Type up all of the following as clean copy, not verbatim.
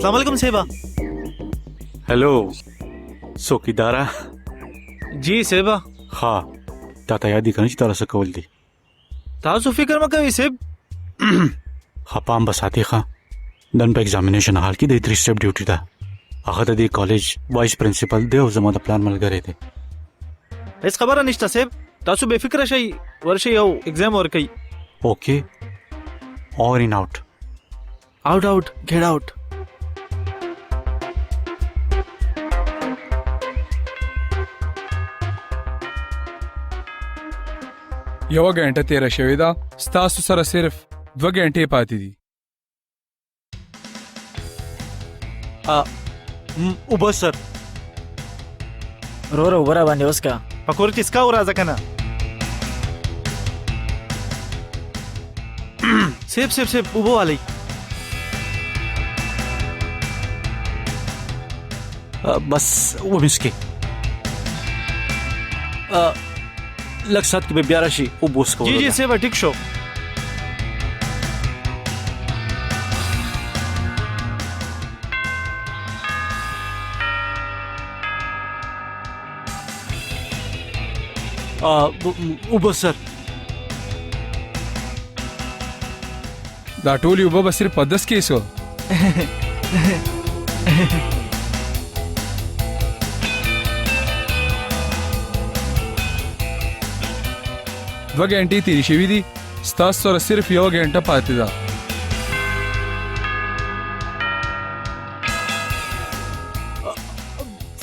अस्सलाम वालेकुम सेबा। हेलो څوکیداره. जी सेबा. ها تا ته یاد دي کنه چې تاسو څه کول دي. تاسو فکر مه کوئ سیب. خپام به ساتي ښه. نن په ایگزامینیشن حال کې د 3 سټپ ډیوټي ده. هغه د دې کالج وایس پرنسپل دی او زما د پلان ملګری دی. هیڅ خبره نشته سیب. تاسو بے فکر شئ، ورشئ او ایگزام ورکئ. اوکې اور ان آوټ. آوټ ګیټ آوټ. یو غنټه تیر شوې ده، ستاسو سره صرف 2 غنټې پاتې دي. اوبه سر رو ورا باندې اوس کا پکور کې اسکا ورازه کنه. سیب اوبو والی. بس ومسکي لږ سات کې به بیا راشي او بوس کوو. جی سیب ټیک شو. اوبه سر. دا ټولې اوبه به صرف په 10 کې سو. 2 غنټې تیرې شوې دي، ستاسو سره صرف 1 غنټه پاتې ده.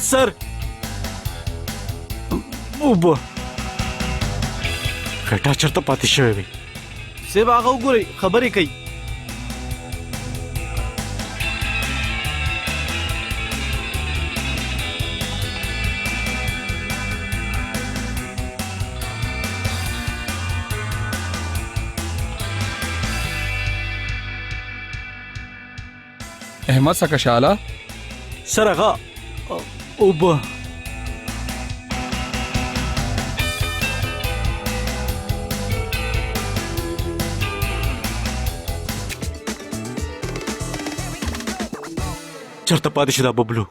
سر اوبه غټه چرته پاتې شوې وي. سیب هغه وګورئ خبرې کوي. احمد سکشاله سر هغه اوبه چرته پاتې شي دا ببلو.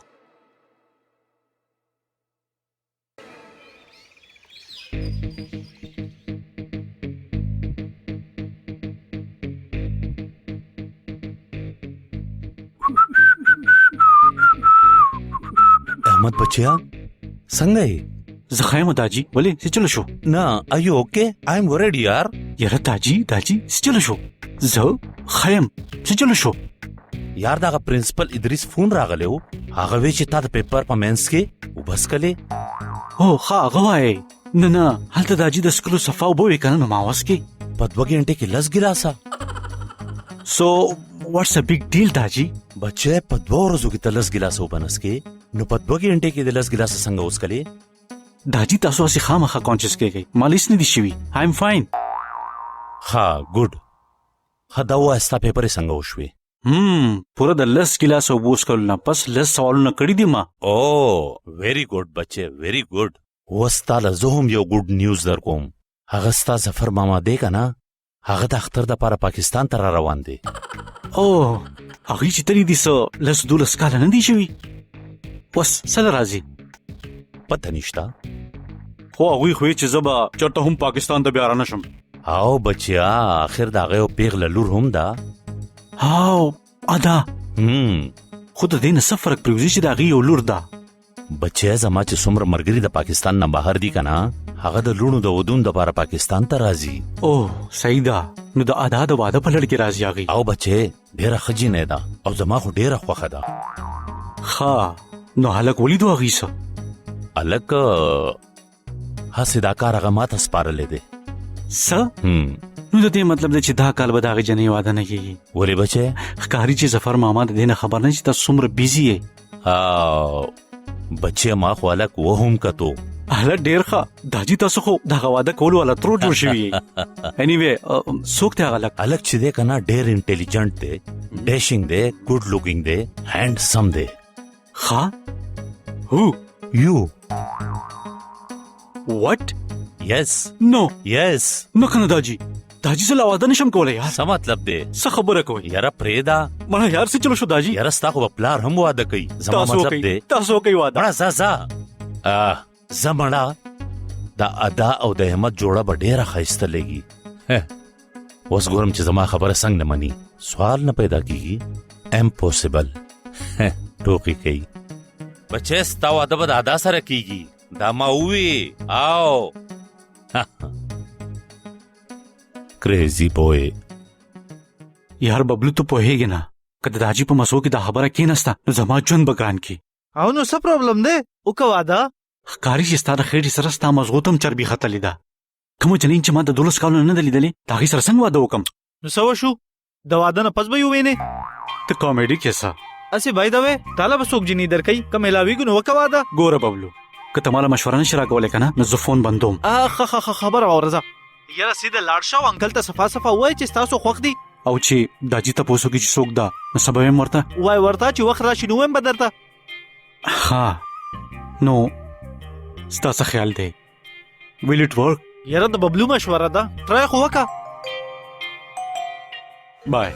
احمد بچیا څنګه یې؟ زه ښه یم داجي. ولې څه چلو شو؟ نه are you okay? I am worried یار. یاره داجي څه چلو شو؟ زه ښه یم څه چلو شو؟ یار دغه پرنسپل ادریس فون راغلی و، هغه وی چې تا د پیپر په منځ کې وبس کړې. هو ښه هغه وایې. نه هلته داجي د سکلو صفا اوبه وې که نه نو ماوس کې په 2 غنټې کې 10 ګیلاسه. سو واټس ا بیگ ډیل داجي؟ بچې په 2 ورځو کې 10 ګیلاسه اوبه نسکې نو په 2 غنټې کې 10 ګیلاسه څنګه وڅکلې؟ داجي تاسو هسې خامخا کانشس کېږئ. ما لیس نه دي شوي. آی ایم فاین. ها ګډ. ښه دا ووایه ستا پیپرې څنګه وشوې؟ پوره د 10 ګیلاسه اوبه وڅکلو نه پس 10 سوالونه کړي دي ما. او ویری ګډ بچې ویری ګډ. اوس تا له زه هم یو ګډ نیوز در کوم. هغه ستا ظفر ماما دی که نه، هغه د اختر دپاره پاکستان ته را روان دی. او هغوی چې تللی دي څه 10-12 کاله نه دي شوي؟ اوس څه له راځي؟ پته نشته. خو هغوی خو چې زه به چېرته هم پاکستان ته بیا رانشم. او بچیا آخر د هغې یو پیغله لور هم ده. او ادا خو د دې نه څه فرق پرېوځي چې د هغې یو لور ده؟ بچیا زما چې څومره ملګري د پاکستان نه بهر دي که نه، هغه د لوڼو د ودون دپاره پاکستان ته راځي. او صحیح ده. نو د ادا د واده په لړ کې راځي هغې. او بچې ډېره ښه جینۍ ده او زما خو ډېره خوښه ده. ښه نو هلک ولیدو هغې څه؟ هلک هسې دا کار هغه ماته سپارلی دی. څه؟ نو د دې مطلب دی چې دا کال به د هغې جنۍ واده نه کېږي. ولې بچې؟ ښکاري چې ظفر ماما د دې نه خبر نه چې تاسو څومره بیزي یې. بچې ما خو هلک وهم کتو. هلک ډېر ښه. داجي تاسو خو دغه واده کولو والا ترو جوړ شوي یې. انیوې څوک دی هغه هلک؟ هلک چې دی که نه ډېر انټیلیجنټ دی، ډیشنګ دی، ګډ لوکینګ دی، هینډسم دی. ښه هو یو واټ؟ یس نو یس نو که نه داجي दाजी से वादा नशम कोले यार څه مطلب دی څه خبره کوي یاره پرېدا مړه یار څه چلو شو दाजी یاره ستا خو به پلار هم واده کوي زما تاسو مطلب کوي دی تاسو کوي واده مړه ځه زه مړه دا ادا او د احمد جوړه به ډېره ښایسته لګي اوس ګورم چې زما خبره څنګه نه مني سوال نه پیدا کیږي امپوسیبل ټوکې کوي بچې ستا واده به د ادا سره کیږي دا ما ووی آو کریزی بوی یار ببلو ته پوهیږي نه کله दाजी په مسو کې دا خبره کینستا نو زما ژوند بګران کی او نو څه پرابلم دی وکړه واده ښکاری چې ستاره خېټې سره ستا مزغوتم چربي ختلې ده کوم جنین چې ما د 12 کالو نه لیدلې دا غي سره څنګه واده وکم نو څه وشو د واده نه پس به یو وینې ته کامیډي کیسه اسی بای دا وې طالب سوق جنی درکې کم علاوه نو وکړه واده ګوره ببلو که ته مال مشوره نشي راکولې کنه نو زه فون بندوم خبر اورزه یاره سیده لاړ شو انکل ته صفا صفا وای چې تاسو خوښ دي او چې दाजी ته پوسو کې چې څوک دا نو سبا یې مرته وای ورته چې وخت راشي نو هم بدرته ها نو ستاسو خیال دی ویل اٹ ورک یاره د ببلو مشوره ده ترای خو وکا بای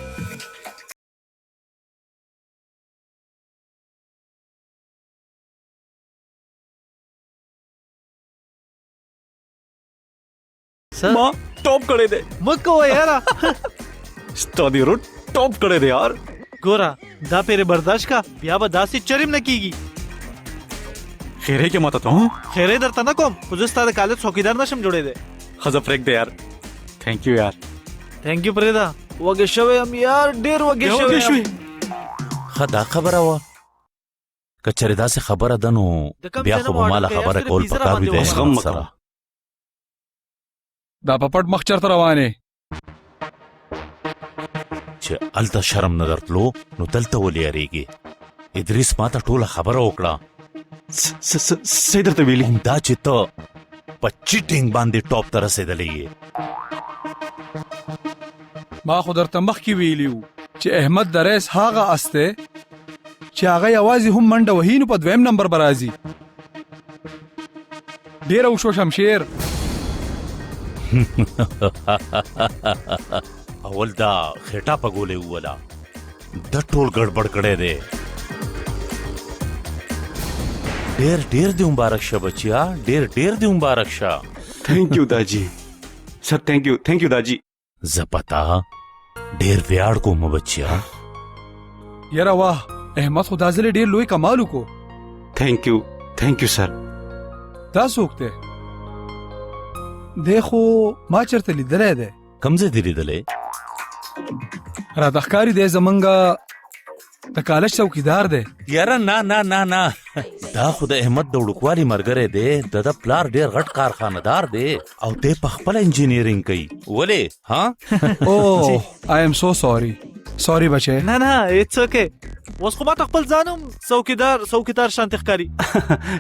ما ټاپ کړی دی مکو یاره ستادي رو ټاپ کړی دی یار ګورا دا پیره برداشت کا بیا به داسې چریم نه کیږي خیره کې ماته ته خیره درته نه کوم خو زه ستا د کالج څوکیدار نشم جوړې دی خزه فریک دی یار تھینک یو یار تھینک یو پرېدا وګه شوی ام یار ډیر وګه شوی ښه دا خبره وه که چېرې داسې خبره ده نو بیا خو به ماله خبره کول پکار وي د احمد سره دا په پټ مخ چرته روانې چې هلته شرم نه درتلو نو دلته ولې یارېږي ادریس ماته ټوله خبره وکړه څه درته ویلي همدا چې ته په چیټینګ باندې ټاپ ته رسېدلی یې ما خو درته مخکې ویلي وو چې احمد د ریس هغه اس دی چې هغه یوازې هم منډه وهي نو په دویم نمبر به راځي ډېره وشو شمشیر اول دا خېټه په ګولې ووله د ټول ګډبډ کړی دی ډېر ډېر دې مبارک شه بچیا ډېر ډېر دې مبارک شه تھینک یو दाजी سر تھینک یو दाजी زه پتا ډېر ویاړ کوم بچیا یاره واه احمد خو دا ځلې ډېر لوی کمال وکړو تھینک یو سر دا څوک دی دی خو ما چېرته لیدلی دی کوم ځای دې لیدلی راته ښکاري دی زمونږ د کالج چوکیدار دی یاره نه دا خو د احمد د وړوکوالي ملګری دی د ده پلار ډېر غټ کارخانهدار دی او دی په خپله انجینیرینګ کوي ولې ها اوه آی ایم سو سوري بچی نه اټس اوکے اوس خو ماته خپل ځانم څوکیدار شانتي ښکاري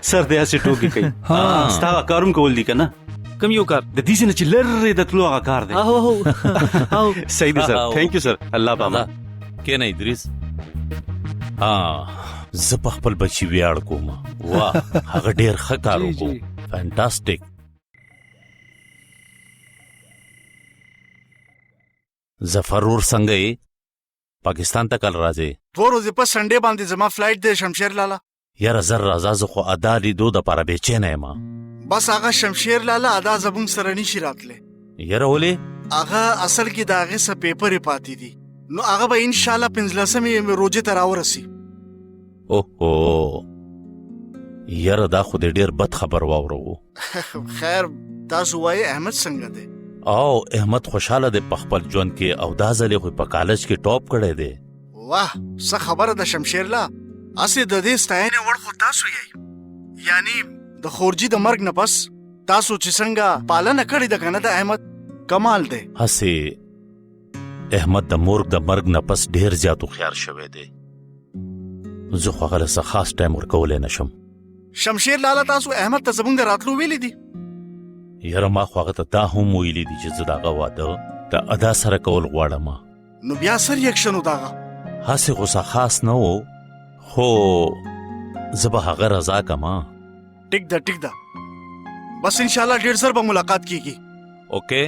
سر دې هسې ټوکې کوي ستا هغه کارم کول دي که نه کوم یو کار د دې څه نه چې لرې د تلو هغه کار دی او صحیح دی سر تھینک یو سر الله بابا کېنه ادریس زه په خپل بچي ویاړ کوم واه هغه ډېر ښه کار وکړو فانټاسټیک ظفر ور څنګه یې پاکستان ته کله راځې 2 ورځې په سنډې باندې زما فلایټ دی شمشیر لالا یاره زر راځه زه خو ادا لیدو دپاره بېچینه یم بس هغه شمشیر لالا ادا زمونږ سره نشي راتلی یاره ولې هغه اصل کې د هغې څه پیپرې پاتې دي نو هغه به انشاءالله 15مې روجې ته راورسي اوهو یاره دا خو دې ډېر بد خبر واورو خیر تاسو وایي احمد څنګه دی او احمد خوشحاله دی په خپل ژوند کې او دا ځلې خو په کالج کې ټاپ کړی دی واه څه خبره ده شمشیرلا اسې د دې ستاینې وړ خو تاسو یې یعنی د خورجي د مرګ نه پس تاسو چې څنګه پالنه کړې ده کنه د احمد کمال دی هسې احمد د مرګ نه پس ډېر زیات هوښیار شوی دی زه خو هغه له څه خاص ټایم ورکولی نشم شمشیر لالا تاسو احمد ته زمونږ د راتلو ویلی دي یاره ما خو هغه ته دا هم ویلي دي چې زه د هغه واده د ادا سره کول غواړم نو بیا څه ریاکشن و د هغه هسې خو څه خاص نه و خو زه به هغه رضا کما ټیک ده بس انشاءالله ډېر زر به ملاقات کیږي اوکے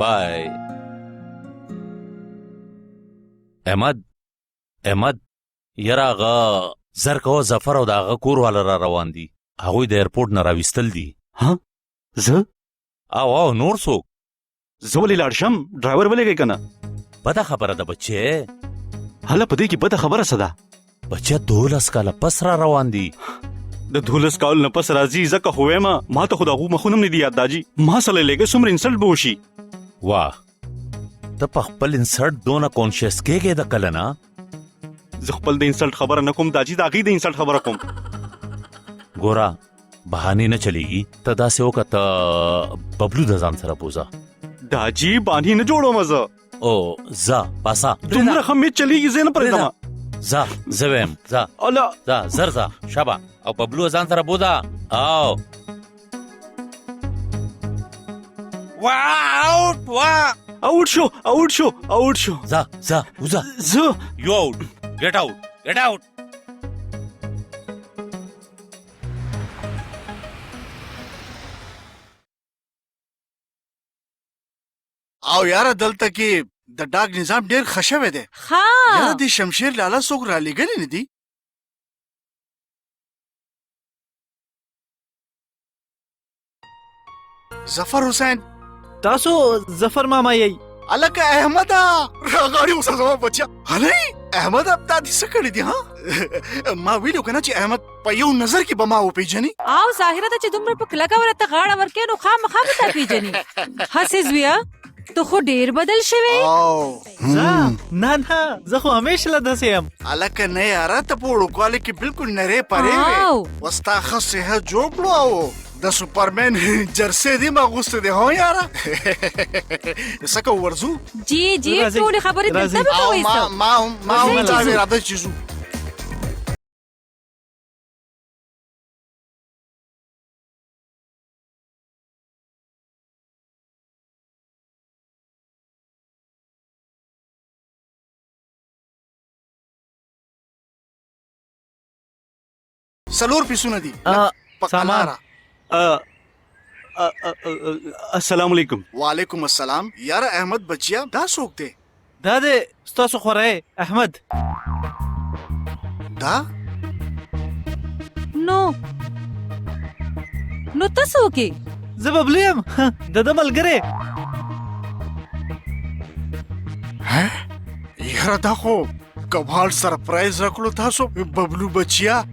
بای احمد یاره هغه زر کوه ظفر او د هغه کور والا را روان دي هغوی د ایرپورټ نه راویستل دي ها زه او نور څوک زه ولې لاړ شم ډرایور ولېږئ که نه بده خبره ده بچې هله په دې کې بده خبره څه ده بچه 12 کاله پس را روان دي د 12 کال نه پس راځي ځکه خو وایم ما ته خو د هغو مخونه هم نه دي یاد داجي ما سره لږه څومره انسلټ به وشي واه ته په خپل انسرټ دونه کانشیس کېږې د کله نه زه خپل د انسلټ خبره نه کوم داجي د هغې د انسلټ خبره کوم ګوره بهانې نه چلیږي ته داسې وکړه ته ببلو د ځان سره بوزه داجي بانې نه جوړوم زه او ځه پاسه دومره ښه میچ چلیږي زه نه پرېږدم ځه زه ویم ځه الله ځه زر ځه شبه او ببلو ځان سره بوزه او آوټ شو ځه وځه زه یو آوټ ګیټ آوټ او یاره دلته کې د ډاک نظام ډیر خشوي دی یاره د شمشیر لالا څوک را لېږلي نه دي ظفر حسین تاسو ظفر ماما یی الکه احمد راغاړي اوس زما بچا هلې احمد اب دادی څه کړی دی ها ما ویلو کنه چې احمد په یو نظر کې بما و پیژني او ظاهره ته چې دومره په کلکه ورته غاړه ورکې نو خامخا به تا پیژني هسې زویا ته خو ډیر بدل شوی او نه زه خو همیشه له داسې یم الکه نه یاره ته په وړوکوالي کې بالکل نری پرې وې وستا ښه صحت جوړ کړو او د سوپرمن جرسي دی ما غوسته دی هو یاره څنګه ورزو جی ټولې خبرې دلته به کوي ما راځي چې زو سلور پیسونه دي سامان السلام علیکم وعلیکم السلام یاره احمد بچیا دا څوک دی دا دی ستاسو خوری احمد دا نو ته څوک یې زه ببلو یم د ده ملګری یاره دا خو کمال سرپرایز راکړو تاسو ببلو بچیا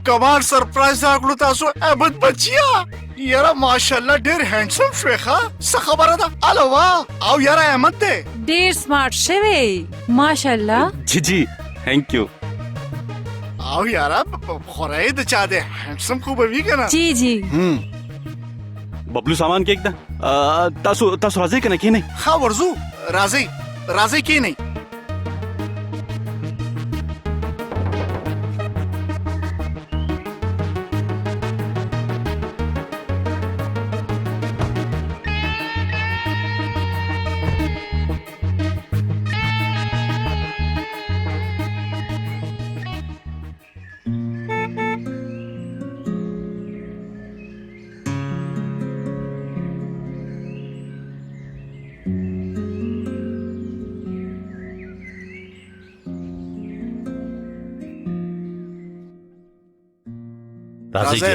کمال سرپرایز راکړو تاسو احمد بچیا یاره ماشاءالله ډېر هینډسم شوی ښه څه خبره ده الو واه او یاره احمد دی ډیر سمارټ شوی ماشاءالله جی تھینک یو او یاره خورای د چا دی هینډسم خو به وي که نه جی ببلو سامان کېږده تاسو راځئ که نه کښېنئ ښه ورځو راځئ کښېنئ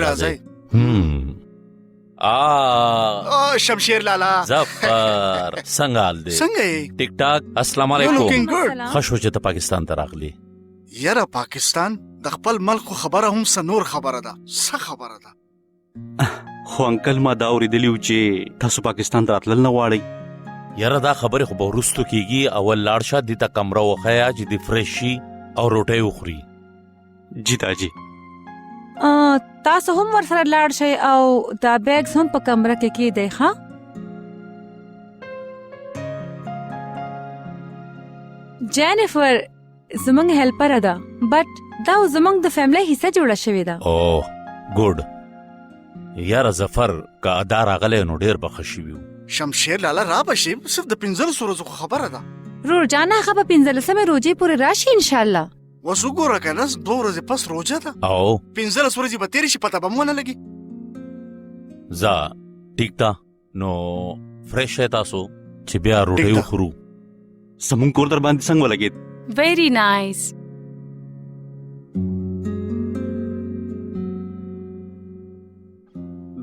راځئ شمشیر لالا ظفر څنګه حال دی څنګه یې ټیک ټاک السلام looking علیکم good. ښه شو چې ته پاکستان ته راغلی یاره پاکستان د خپل ملک خبره هم څه نور خبره ده څه خبره ده خو انکل ما دا اورېدلي وو چې تاسو پاکستان ته راتلل نه غواړئ یاره دا خبرې خو به وروستو کېږي اول لاړ شه دې ته کمره وښیه چې دې فرش شي او روټۍ وخوري جی داجي تاسو هم ورسره لاړ شئ او دا بیگز هم په کمره کې کېږدئ ښه جینیفر زمونږ هیلپره ده بټ دا زمونږ د فیملی حصه جوړه شوې ده اوه ګوډ یاره ظفر که ادا راغلی نو ډېر به ښه شوي وو شمشیر لالا را بشي صرف د 15 ورځو خبره ده رور جانا هغه به 15مې روجې پورې راشي انشاءالله اوس وګوره که نه 2 ورځې پس روژه ده او 15 ورځې به تېرې شي پته به مو ونه لګي ځه ټیک ده نو فرش شئ تاسو چې بیا روټۍ وخورو زمونږ کور در باندې څنګه ولګېد Very nice.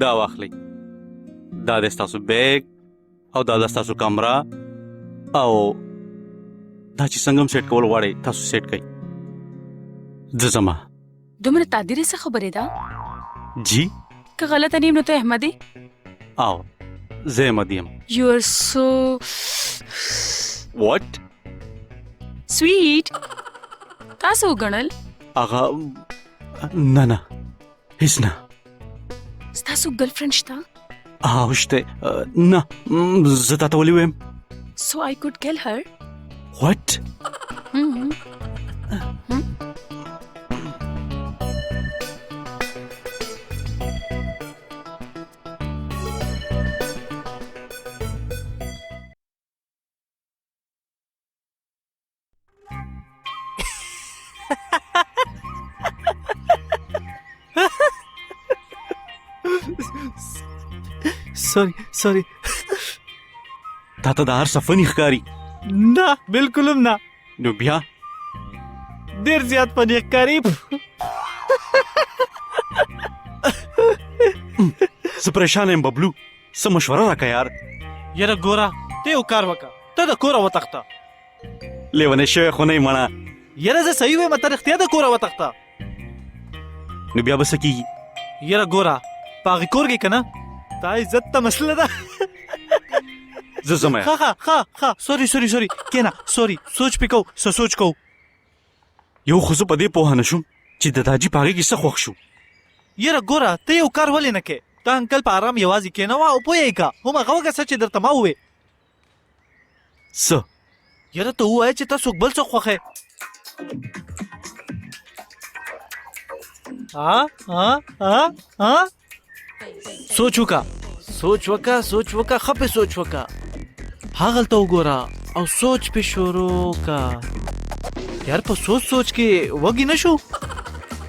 دا واخلئ دا د ستاسو بیگ او دا د ستاسو کمره او دا چې څنګه هم سیټ کول غواړئ تاسو سیټ کړئ زه ځمه دومره تعدیرې څه خبرې ده؟ جی که غلطه نیم نو ته احمدي. او زه احمدي یم. You are so واټ sweet. تاسو وګڼل هغه نه نه هیڅ نه ستاسو ګرلفرینډ شته؟ او شته نه زه تاته ولې ویم So I could kill her. واټ Hmm. سوري تاته د هر څه فني ښکاري نه بالکل هم نه نو بیا ډیر زیات پنی ښکاري زه پریشان یم ببلو څه مشوره راکړه یار یاره ګوره ته یو کار وکړه ته د کوره وتښته لیونی شوی خو نه یې مړه یاره زه صحیح وایم ته رښتیا د کوره وتښته نو بیا به څه کېږي یاره ګوره په هغې کور کې که نه تا عزت ته مسله ده زه ځم یار ښه سوري کېنه سوري سوچ پې کوو څه سوچ کوو یو خو زه په دې پوهه نه شوم چې د داجي په هغې کې څه خوښ شو یاره ګوره ته یو کار ولې نه کې ته انکل په آرام یوازې کېنوه او پوهیږي که هم هغه وکړه څه چې درته ما ووې څه یاره ته ووایه چې تا څوک بل څه خوښې سوچ وکړه ښه پې سوچ وکړه هغلته وګوره او سوچ پې شروع که یار په سوچ کې وږي نه شو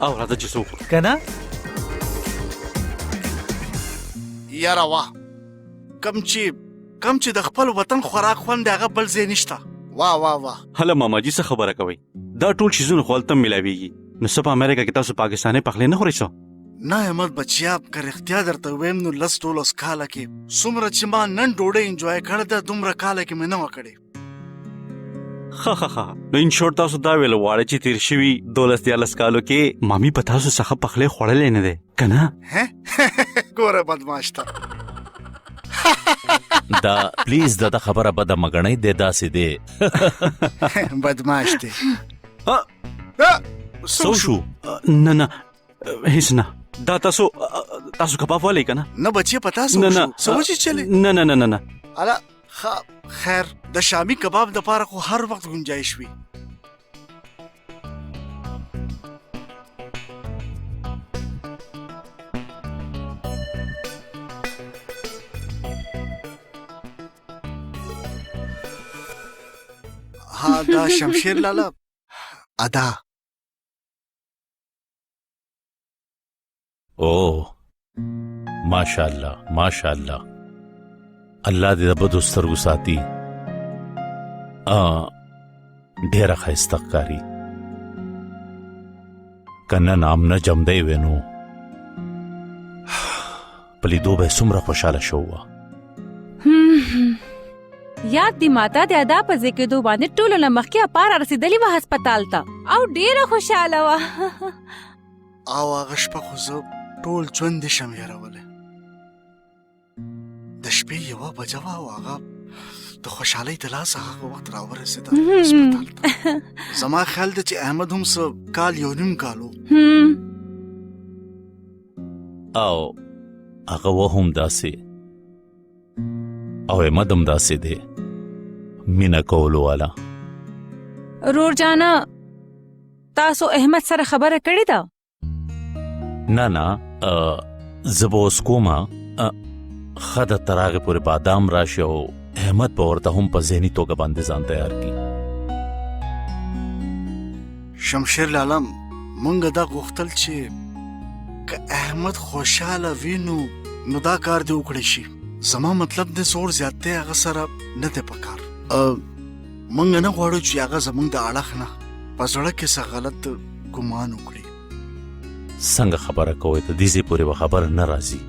او راځه چې څه وکړو که نه یاره واه کم چې د خپل وطن خوراک خوند دی هغه بل ځای نشته واه واه واه هله ماماجي څه خبره کوئ دا ټول شیزونه خو هلته ملاویږي نو څه په امریکا کې تاسو پاکستاني پخلی نه خورئ څه نه احمد بچیا که رښتیا درته ویم نو 10-12 کاله کې څومره چې ما نن ډوډۍ انجوای کړې ده دومره کاله کې مې نه وه کړې ښه نو ان شورټ تاسو دا ویل غواړئ چې تیر شوي 12-13 کالو کې مامي په تاسو څخه پخلی خوړلی نه دی که نه ګوره بدماش ته دا پلیز دا خبره بده مګنئ دی داسې دی بدماش دی څه شو نه هیڅ نه دا تاسو کباب والی که نه نه بچی پتا څه نه څه وچې چلې نه الا خیر د شامی کباب د پاره خو هر وخت گنجائش وي ها دا شمشیر لالا ادا اوه ماشاءالله ماشاءالله الله دې د بدو سترګو ساتي ډېره ښایسته ښکاري که نه نام نه جمدی وې نو په لیدو به یې څومره خوشحاله شوه یاد دی ماته د ادا په زیږېدو باندې ټولو نه مخکې اپاره رسېدلې وه هسپتال ته او ډېره خوشحاله وه او هغه شپه خو زه ټول ژوند دې شم هېرولی د شپې 1 بجه وه او هغه د خوشحالۍ د لاسه هغه وخت راورسېده هسپتال ته زما خیال ده چې احمد هم څه کال 1.5 کال و او هغه و هم داسې او احمد هم داسې دی مینه کولو والا رور جانا تاسو احمد سره خبره کړې ده نه زه به اوس کومه ښه د تر هغې پورې بادام راشي او احمد به ورته هم په ذهني توګه باندې ځان تیار کړي شمشیر لالا مونږ دا غوښتل چې که احمد خوشحاله وي نو دا کار دې وکړی شي زما مطلب د زور زیاتۍ هغه سره نه دی پکار مونږ نه غواړو چې هغه زمونږ د اړخ نه په زړه کې څه غلط ګمان وکړي. څنګه خبره کوئ ته دې ځای پورې به خبره نه راځي.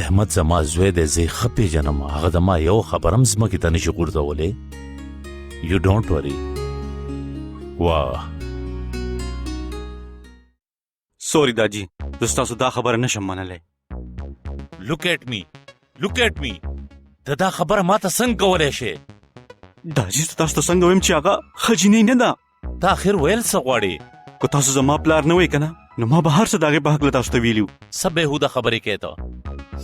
احمد زما زوی دی، زه یې ښه پېژنم. هغه زما یو خبره هم ځمکې ته نشي غورځولی. یو ډونټ وري. واه سوري داجی، زه ستاسو دا خبره نشم منلی. لوک ایٹ می ته دا خبره ماته څنګه کولی شې؟ داجی زه تاسو ته څنګه وایم چې هغه ښه جینۍ نه ده. تا اخر ویل څه غواړې؟ که تاسو زما پلار نه وای که نه، نو ما به هر څه د هغې په هکله تاسو ته ویلي وو. څه بېهوده خبرې کوې ته؟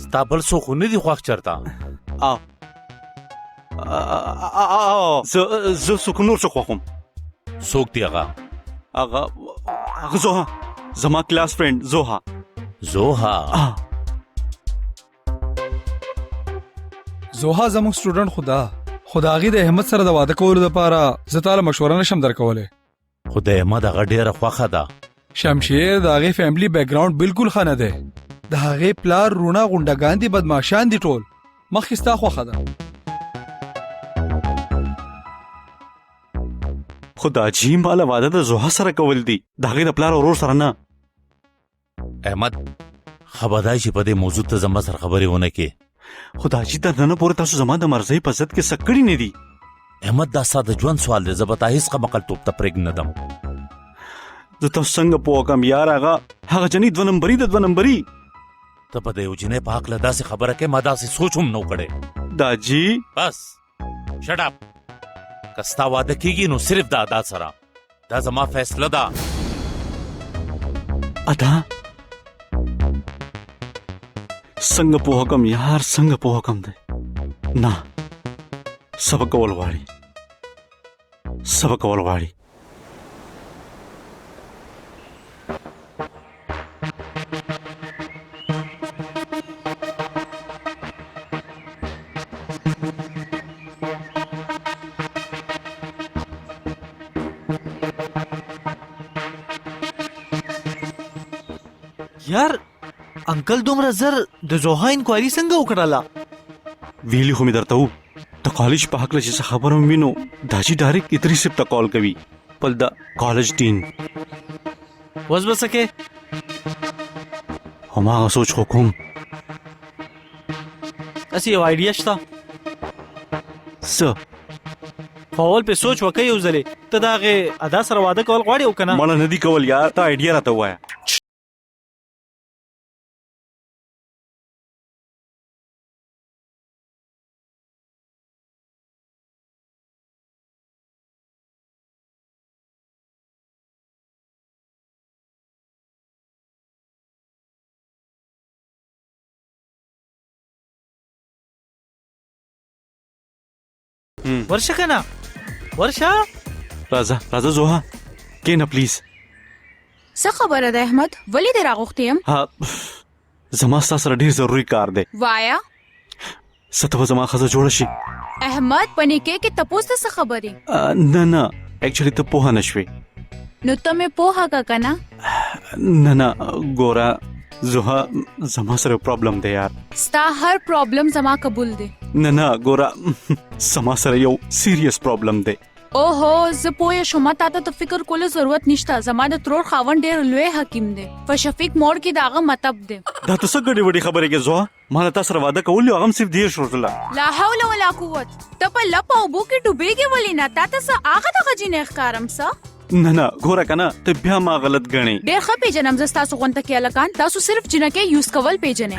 ستا بل څوک خو نه دي خوښ چېرته؟ زه څوک نور څه خوښوم. څوک دی هغه؟ هغه زوها، زما کلاس فرینډ زوها. زوها؟ زوها زموږ سټوډنټ خو ده، خو د هغې د احمد سره د واده کولو دپاره زه تاله مشوره نشم درکولی. خو د احمد هغه ډېره خوښه ده. شمشیر د هغې فیملی بیکګراؤنډ بالکل ښه نه دی. د هغې پلار روڼه غونډګان دي، بدماشان دي ټول. مخکې ستا خوښه ده. خو داجی ماله واده د زوها سره کول دي، د هغې د پلار ورور سره نه. احمد خبردار چې په دې موضوع ته زما سره خبرې ونه کې. خو داجی تر ننه پورې تاسو زما د مرضۍ په ضد کې څه کړي نه دي. احمد دا ستا د ژوند سوال دی، زه به تا هېڅ قمقلتوب ته پرېږدم. زه تاسو څنګه پوه کړم یار؟ هغه جنۍ 2 نمبري د 2 نمبري. ته په د یو جنۍ په هکله داسې خبره کوې، ما داسې سوچ هم نه و کړی. داجی بس شټ اپ. که ستا واده کېږي نو صرف د ادا سره. دا زما فیصله ده. ادا څنګه پوه کړم یار، څنګه پوه کړم دی؟ نه، صبر کول غواړي، صبر کول غواړي. یار انکل دومره زر د زوها انکوایري څنګه وکړله؟ ویلي خو مې درته وو د کالج په هکله چې څه خبره هم وي نو داجي ډایرکټ ادري صاحب ته کال کوي، خپل د کالج ډین. اوس به څه کې؟ هماغه سوچ خو کوم. هسې یو آیډیا شته. څه؟ خو اول پې سوچ وکړه یو ځلې. ته د هغې ادا سره واده کول غواړې او که نه؟ مړه نه دي کول یار، ته آیډیا راته ووایه. ورشه که نه؟ ورشه. راځه زوها، کېنه پلیز. څه خبره ده احمد؟ ولې دې راغوښتی یم؟ زما ستا سره ډېر ضروري کار دی. وایا څه ته به زما ښځه جوړه شي؟ احمد په نکاح کې تپوس ته څه خبرې؟ نه اکچولی ته پوهه نه شوې. نو ته مې پوهه که که نه؟ نه ګوره زوها، زما سره پرابلم دی یار. ستا هر پرابلم زما قبول دی. نه ګوره زما سره یو سیریس پرابلم دی. اوهو زه پوه شوم، تا ته د فکر کولو ضرورت نشته. زما د ترور خاوند ډېر لوی حکیم دی، په شفیق موړ کې د هغه مطب دی. دا ته څه ګډې وډې خبرې کوې زوها؟ ما له تا سره واده کول یو، هغه هم صرف 10 ورځله. لا حول ولا قوت. ته په لپو اوبو کې ډوبېږې ولې نه؟ تا ته څه هغه دغه جینۍ ښکارم څه؟ نه ګوره که نه ته بیا ما غلط ګڼې. ډېر ښه پېژنم زه ستاسو غونته کې هلکان. تاسو صرف جینکۍ یوز کول پېژنئ.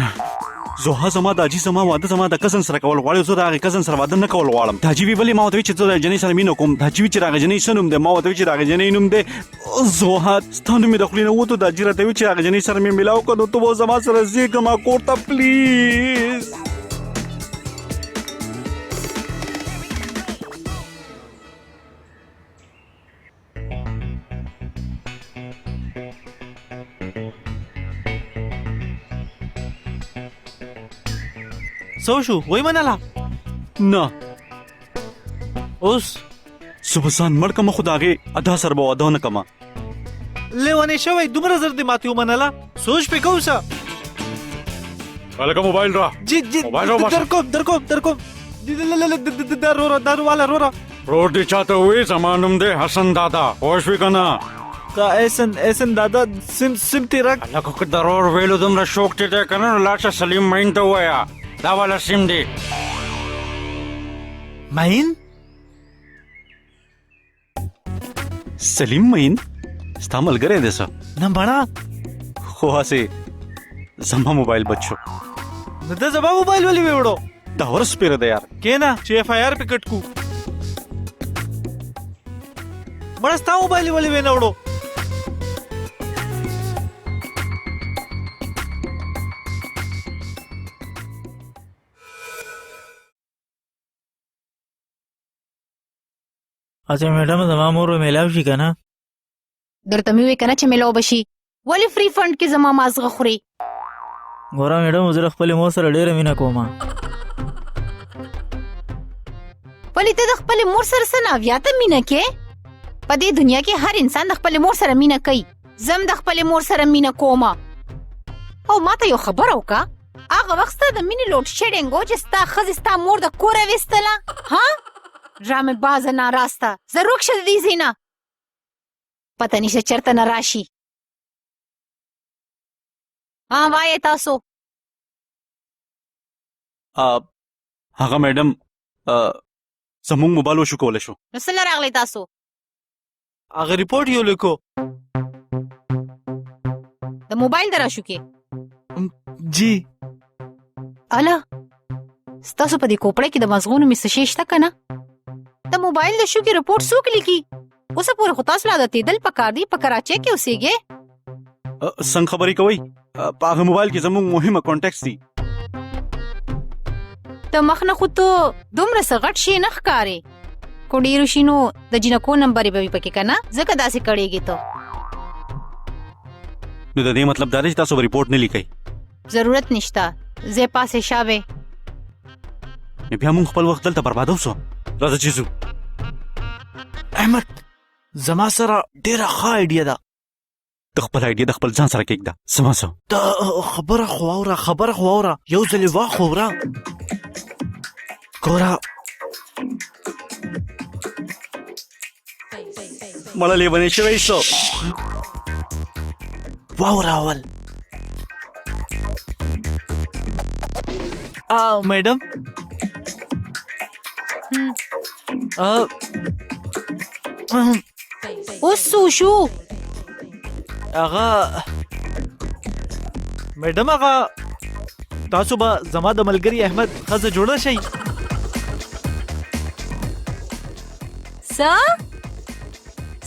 زوها زما داجی زما واده زما د کزن سره کول غواړي، زه د هغې کزن سره واده نه کول غواړم. داجي وی ولې ما ورته وی چې زه د جنۍ سره مینه کوم. داجي وی چې د هغې جنۍ څه نوم دی؟ ما ورته وی چې د هغې جنۍ نوم دی زوها. ستا نوم مې د خولې نه ووتو. داجي راته وی چې هغې جنۍ سره مې میلاو کړه، نو ته به زما سره ځې که ما کور ته پلیز. څه شو؟ وایي منله؟ نه اوس زه به ځان مړ کړم، خو د هغې ادا سره به واده ونه کړم. لیونی شوی دومره زر دې ماتې ومنله؟ سوچ پې کوو څه؟ هلکه موبایل را. در کوم. دا روره، دا واله روره. रोटी चाहते हुए जमानुम दे हसन दादा होश भी कना का एसन दादा सिम तेरा लको के दरोर वेलो तुमरा शोक ते कना लाचा सलीम माइन तो हुआ दावाला सिम दे माइन सलीम माइन स्तामल करे देसा न बड़ा हुआ से जमा मोबाइल बच्चो नदा जबा मोबाइल वाली वेवड़ो दावरस पेर दे यार केना चे FIR पे कटकू बड़ा स्ता मोबाइल वाली वेनवड़ो अच्छा मैडम जमा मोर मेलाव شي کنه درته مې وې کنه چې ملو بشي ولی فری فند کې زما مازغه خوري ګوره میډم زه خپل مور سره ډیره مینه کوم ولی ته د خپل مور سره څه ناویاته مینه کې په دې دنیا کې هر انسان د خپل مور سره مینه کوي زم د خپل مور سره مینه کوم او ماته یو خبر اوکا هغه وخت د مینې لوډ شیډینګ او چې ستا خزي ستا مور د کوره وستله ها ډرامه باز نه راسته زروک شه دې زینا پته نشه چرته نه راشي وای تاسو هغه میډم زموږ موبایل وشو کولای شو نو څه راغلی تاسو هغه ریپورت یو لیکو د موبایل دراشو کې جی الا ستاسو په دې کوپړې کې د مزغونو می څه شته کنه د موبایل د شو کې ریپورت څوک لیکي اوس پورې خو تاسو لا د تیدل پکار دی په کراچۍ کې اوسېږي څنګه خبرې کوي په هغه موبایل کې زموږ مهمه کانټیکټس دي ته مخ نه خو ته دومره څه غټ شي نه ښکارې کو ډېرو شي نو د جینکو نمبر یې به وي پکې که نه ځکه داسې کړېږي ته نو د دې مطلب دا دی چې تاسو به ریپورټ نه لیکئ ضرورت نشته زه پاسې شاوې بیا موږ خپل وخت دلته بربادو سو راځه چې ځو احمد زما سره ډیره ښه آیډیا ده د خپل آیډیا د خپل ځان سره کېږده سما څه دا خبره خو واوره یو ځلې واخوره ګوره مړه لیونی شوی سو واوره اول میډم اوس څه وشو هغه میډم هغه تاسو به زما د ملګري احمد ښځه جوړه شئ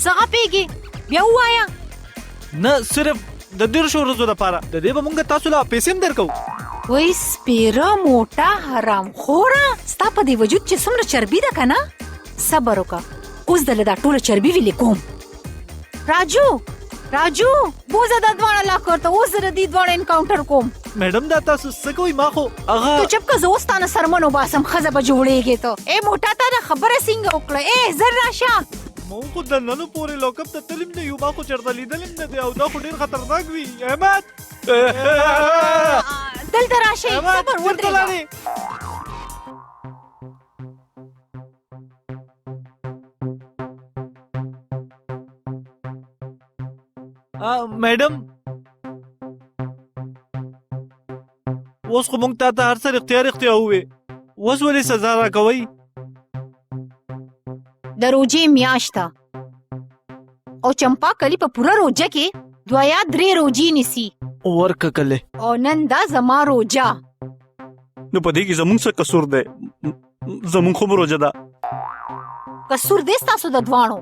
څه غپېږې بیا ووایه نه صرف د 10 ورځو لپاره د دې به مونږ تاسو له پیسې هم درکو وای سپیره موټه حرام خوره ستا په دې وجود چې څومره چربي ده که نه صبر وکړه اوس دله دا ټوله چربي ویلې کوم راجو بوزه دا دواړه لا کړته اوس زه د دې دواړه انکاونټر کوم میډم دا تاسو څه کوئ ما خو هغه تو چپ که زه اوس تا نه سرمن وباسم ښځه به جوړېږې ته ای موټه تا دا خبره څنګه وکړه ای زر راشه مونږ خو دننه پورې لوکپ ته تلم نه یو ما خو چېرته لیدلم نه دی او دا خو ډېر خطرناک وي احمد دلته راشئ صبر ودرېږه میډم اوس خو مونږ ته هر څه اختیار وې اوس ولې سزا راکوئ د روجې میاشته او چمپا کلی په پوره روجه کې 2 یا 3 روجې نیسي ورکه کله او نن دا زما روجه نو په دې کې زموږ څه قصور دی زموږ خو روجه ده قصور دې ستاسو د دواړو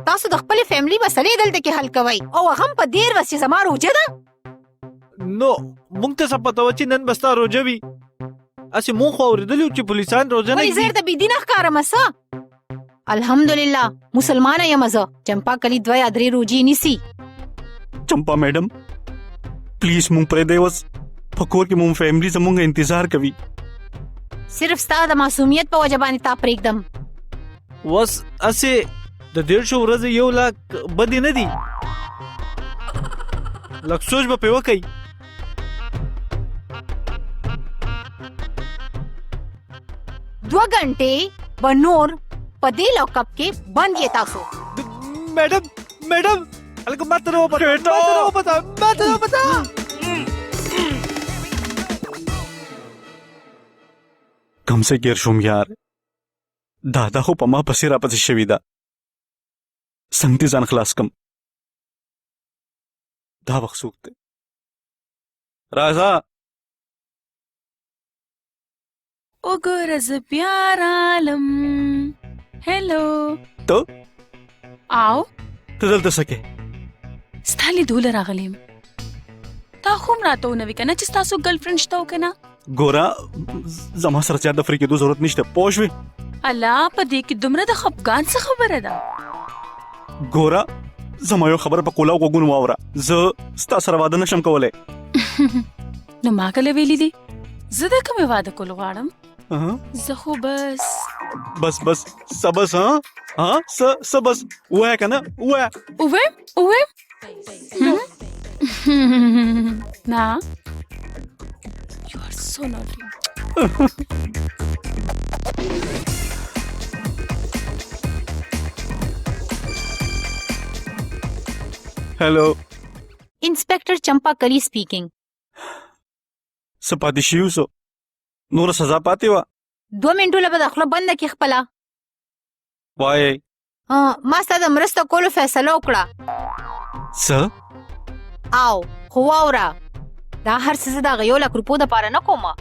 تاسو د خپل فیملی مسلې دلته کې حل کوئ او هغه هم په 10 ورځې زما روجه ده نو مونږ ته څه پته وه چې نن به ستا روجه وي هسې مونږ خو اورېدلي وو چې پولیسان روجه نه ولې زه درته بېدینه ښکارم څه الحمدلله مسلمانه یم زه چمپا کلی 2 یا 3 روجې نیسي چمپا میډم پلیز مونږ پرېږدئ اوس په کور کې مونږ فیملی زموږ انتظار کوي صرف ستا د معصومیت په وجه باندې تا پرېږدم اوس هسې د 150 ورځې 1 لاک بدې نه دي لږ سوچ به پرې وکئ 2 غنټې به نور په دې لقب کې بند یې تاسو. मैडम अलग मत रो बता کم سے ګیر شوم یار دا خو په ما پسې را پسې شوې ده څنګه دې ځان خلاص کم دا وخت څوک دی راځه وګوره زه بیا رالم. هلو ته آو ته دلته څه کوې ستا لیدوله راغلی یم. تا خو هم راته ونه وی که نه چې ستاسو ګرلفرنډ شته و که نه. ګوره زما سره زیات د فری کېدو ضرورت نشته پوه شوې الله په دې کې دومره د خفګان څه خبره ده. ګوره زما یو خبره په کولاو غوږونو واوره زه ستا سره واده نشم کولی نو ما کله ویلي دي زه د کومې واده کول غواړم. زه خو بس څه بس ها څه بس ووایه که نه ووایه وویم نه You are so naughty. Hello inspector Champa Kali speaking. څه پاتې شوي اوسو نوره سزا پاتې وه 2 منټو له به د خوله بنده کې خپله وایې ما ستا د مرسته کولو فیصله وکړه. څه او خو واوره دا هر څه زه د هغه 1 لک روپو دپاره نه کومه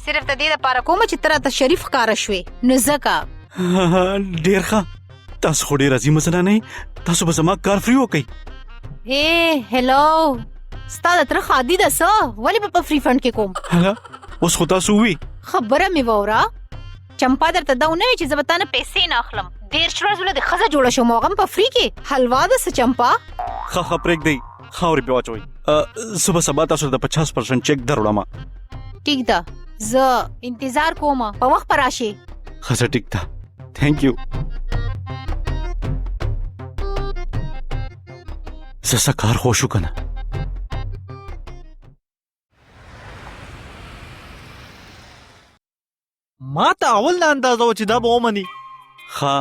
صرف د دې دپاره کومه چې ته راته شریف ښکاره شوې نو ځکه ډېر ښه تاسو خو ډېر عظیمه زنانه یې تاسو به زما کار فری وکئ هلو ستا د تره خادي ده څه ولې به په فری فنډ کې کوم هله اوس خو تاسو ووي خبره مې واوره چمپا درته دا ونه وي چې زه به تا نه پیسې نه اخلم 10 ورځو له د ښځه جوړه شوم هغه هم په فری کې حلوا ده څه چمپا ښه پرېږدئ خاورې پرې واچوئ زه به سبا تاسو ته 50% چیک دروړم ټیک ده زه انتظار کوم په وخت به راشې ښه ټیک ده تھینک یو زه څه کار خو شو که نه ما ته اول نه اندازه و چې دا به ومني ښه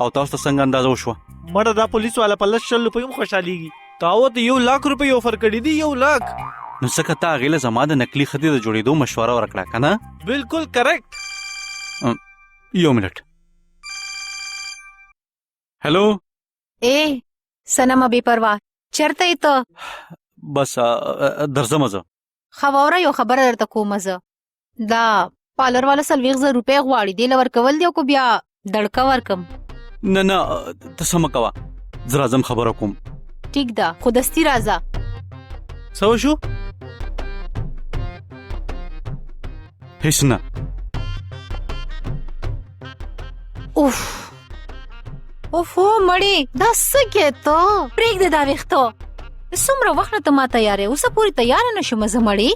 او تاسو ته څنګه اندازه وشوه مړه دا پولیس والا په 10 روپۍ هم خوشحالېږي تا ورته 1 لک روپۍ اوفر کړي دي 1 لک نو څه که تا هغې له زما د نقلي خدۍ د جوړېدو مشوره ورکړه که نه بالکل کریکټ یو منټ هلو سنمه بې پروا چېرته یې ته بس درځمه زه ښه واوره یو خبره درته کومه زه دا پالر والا 40,000 روپۍ غواړي دې له ورکول دي او که بیا دړکه ورکم نه ته څه مه کوه زه راځم خبره کوم ټیک ده خو دستي راځه څه وشو هیڅ نه اوف مړې دا څه کې ته پرېږده دا ویښته څومره وخت نه ته ما تیارې اوسه پورې تیاره نه شومه زه مړې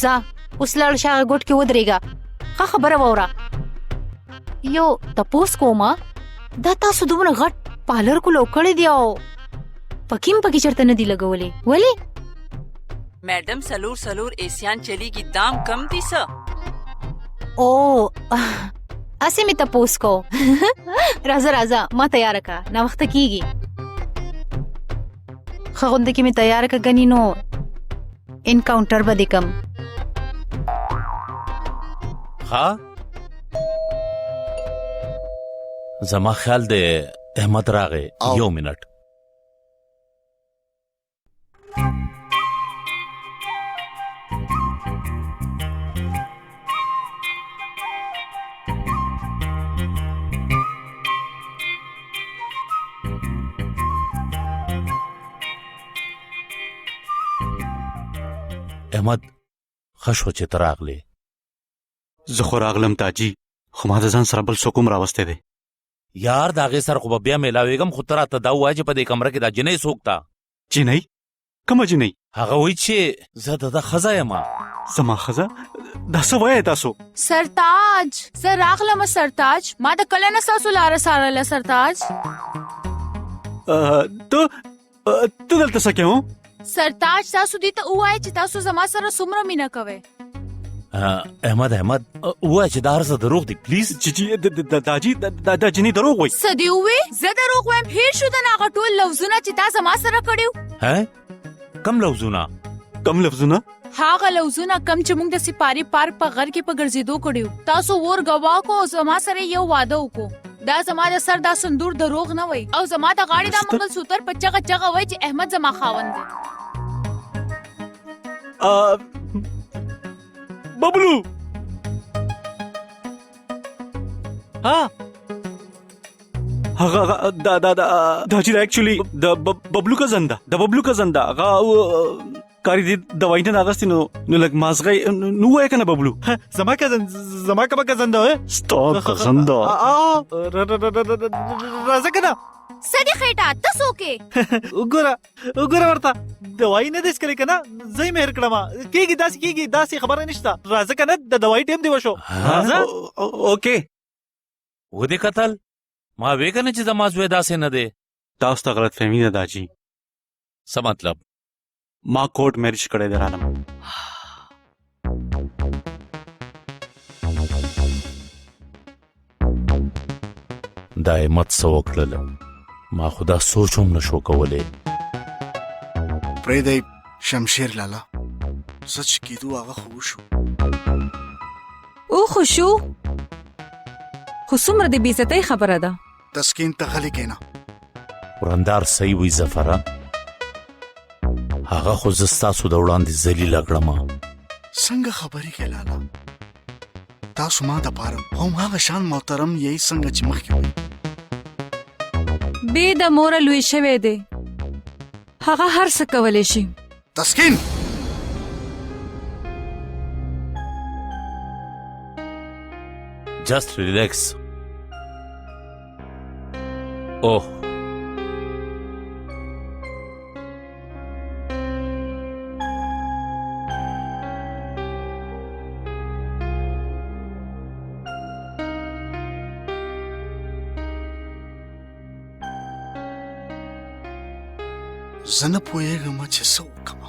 ځه اوس لاړ شه هغه ګوټ کې ودرېږه ښه خبره واوره یو تپوس کومه دا تاسو دومره غټ پالر کولو کړی دی او پکې هم پکې چېرته نه دي لګولې ولې मैडम सलूर एशियान चलेगी दाम कम थी सर او اسې مې تپوس کو راځه ما تیاره که ناوخته کېږي ښه غونده کې مې تیاره که ګنې نو انکاونټر به دې کم ها زما خیال دی احمد راغی یو منټ احمد ښه شو چې ته راغلې زه خو راغلم تاجي خو ما د ځان سره بل څوک هم راوستی دی یار د هغې سره خو به بیا میلاوېږم خو ته راته دا ووایه چې په دې کمره کې دا جنۍ څوک ده جنۍ کومه جنۍ هغه وایي چې زه د ده ښځه یم زما ښځه دا څه وایې تاسو سرتاج زه راغلم سرتاج ما د کله نه ستاسو لاره څارله سرتاج ته دلته څه کوې سرتاج تاسو دې ته ووایه چې تاسو زما سره څومره مینه کوئ احمد وای چې دا هر څه دروغ دي پلیز. داجی دا جنې دروغ وای. څه دی وې زه دروغ وایم هیر شو د هغه ټول لفظونه چې تا زما سره کړیو. کم لفظونه هغه لفظونه کم چې موږ د سپاری پارک په غر کې په ګرځېدو کړیو. تاسو ور غوا کو زما سره یو واده وکړو. دا زما د سر دا سندور دروغ نه وای او زما د غاړې دا منګل سوتر په چغه وای چې احمد زما خاوند دی. ببلو هغه داجی اکچولی د ببلو کا زنده هغه کاری دی دوائی نه اغستې نو لږ مازغی نو وای کنه ببلو زما کا زنده ستا زنده راځه کنه سړي خېټه تاسو کې وګوره ورته دوايي نه دیس کړی کنه زې مهر کړم کیږي داسې خبره نشته. راځه کنه د دوايي ټیم دی وشو. راځه اوکے و دې قتل ما وې کنه چې زما زوی داسې نه دی. تاسو ته غلط فهمي ده داجی. څه مطلب؟ ما کوټ میریج کړی دی رانم. دا احمد څه وکړل ما خدا سوچ هم نشو کولی. پرېږدئ شمشیر لالا څه چې کېدو هغه خو وشو. خو شو خو څومره د بېعزتۍ خبره ده. تسکین ته غلې کېنه. ورندار صحیح وي ظفره هغه خو زه ستاسو د وړاندې ذلیله کړم. څنګه خبرې کې لالا تاسو ما دپاره هم هغه شان محترم یې څنګه چې مخکې وایي. بې د موره لوی شوی دی هغه هر څه کولی شي. تسکین جست ریلیکس. اوه زه نه پوهېږم چې څه وکړم.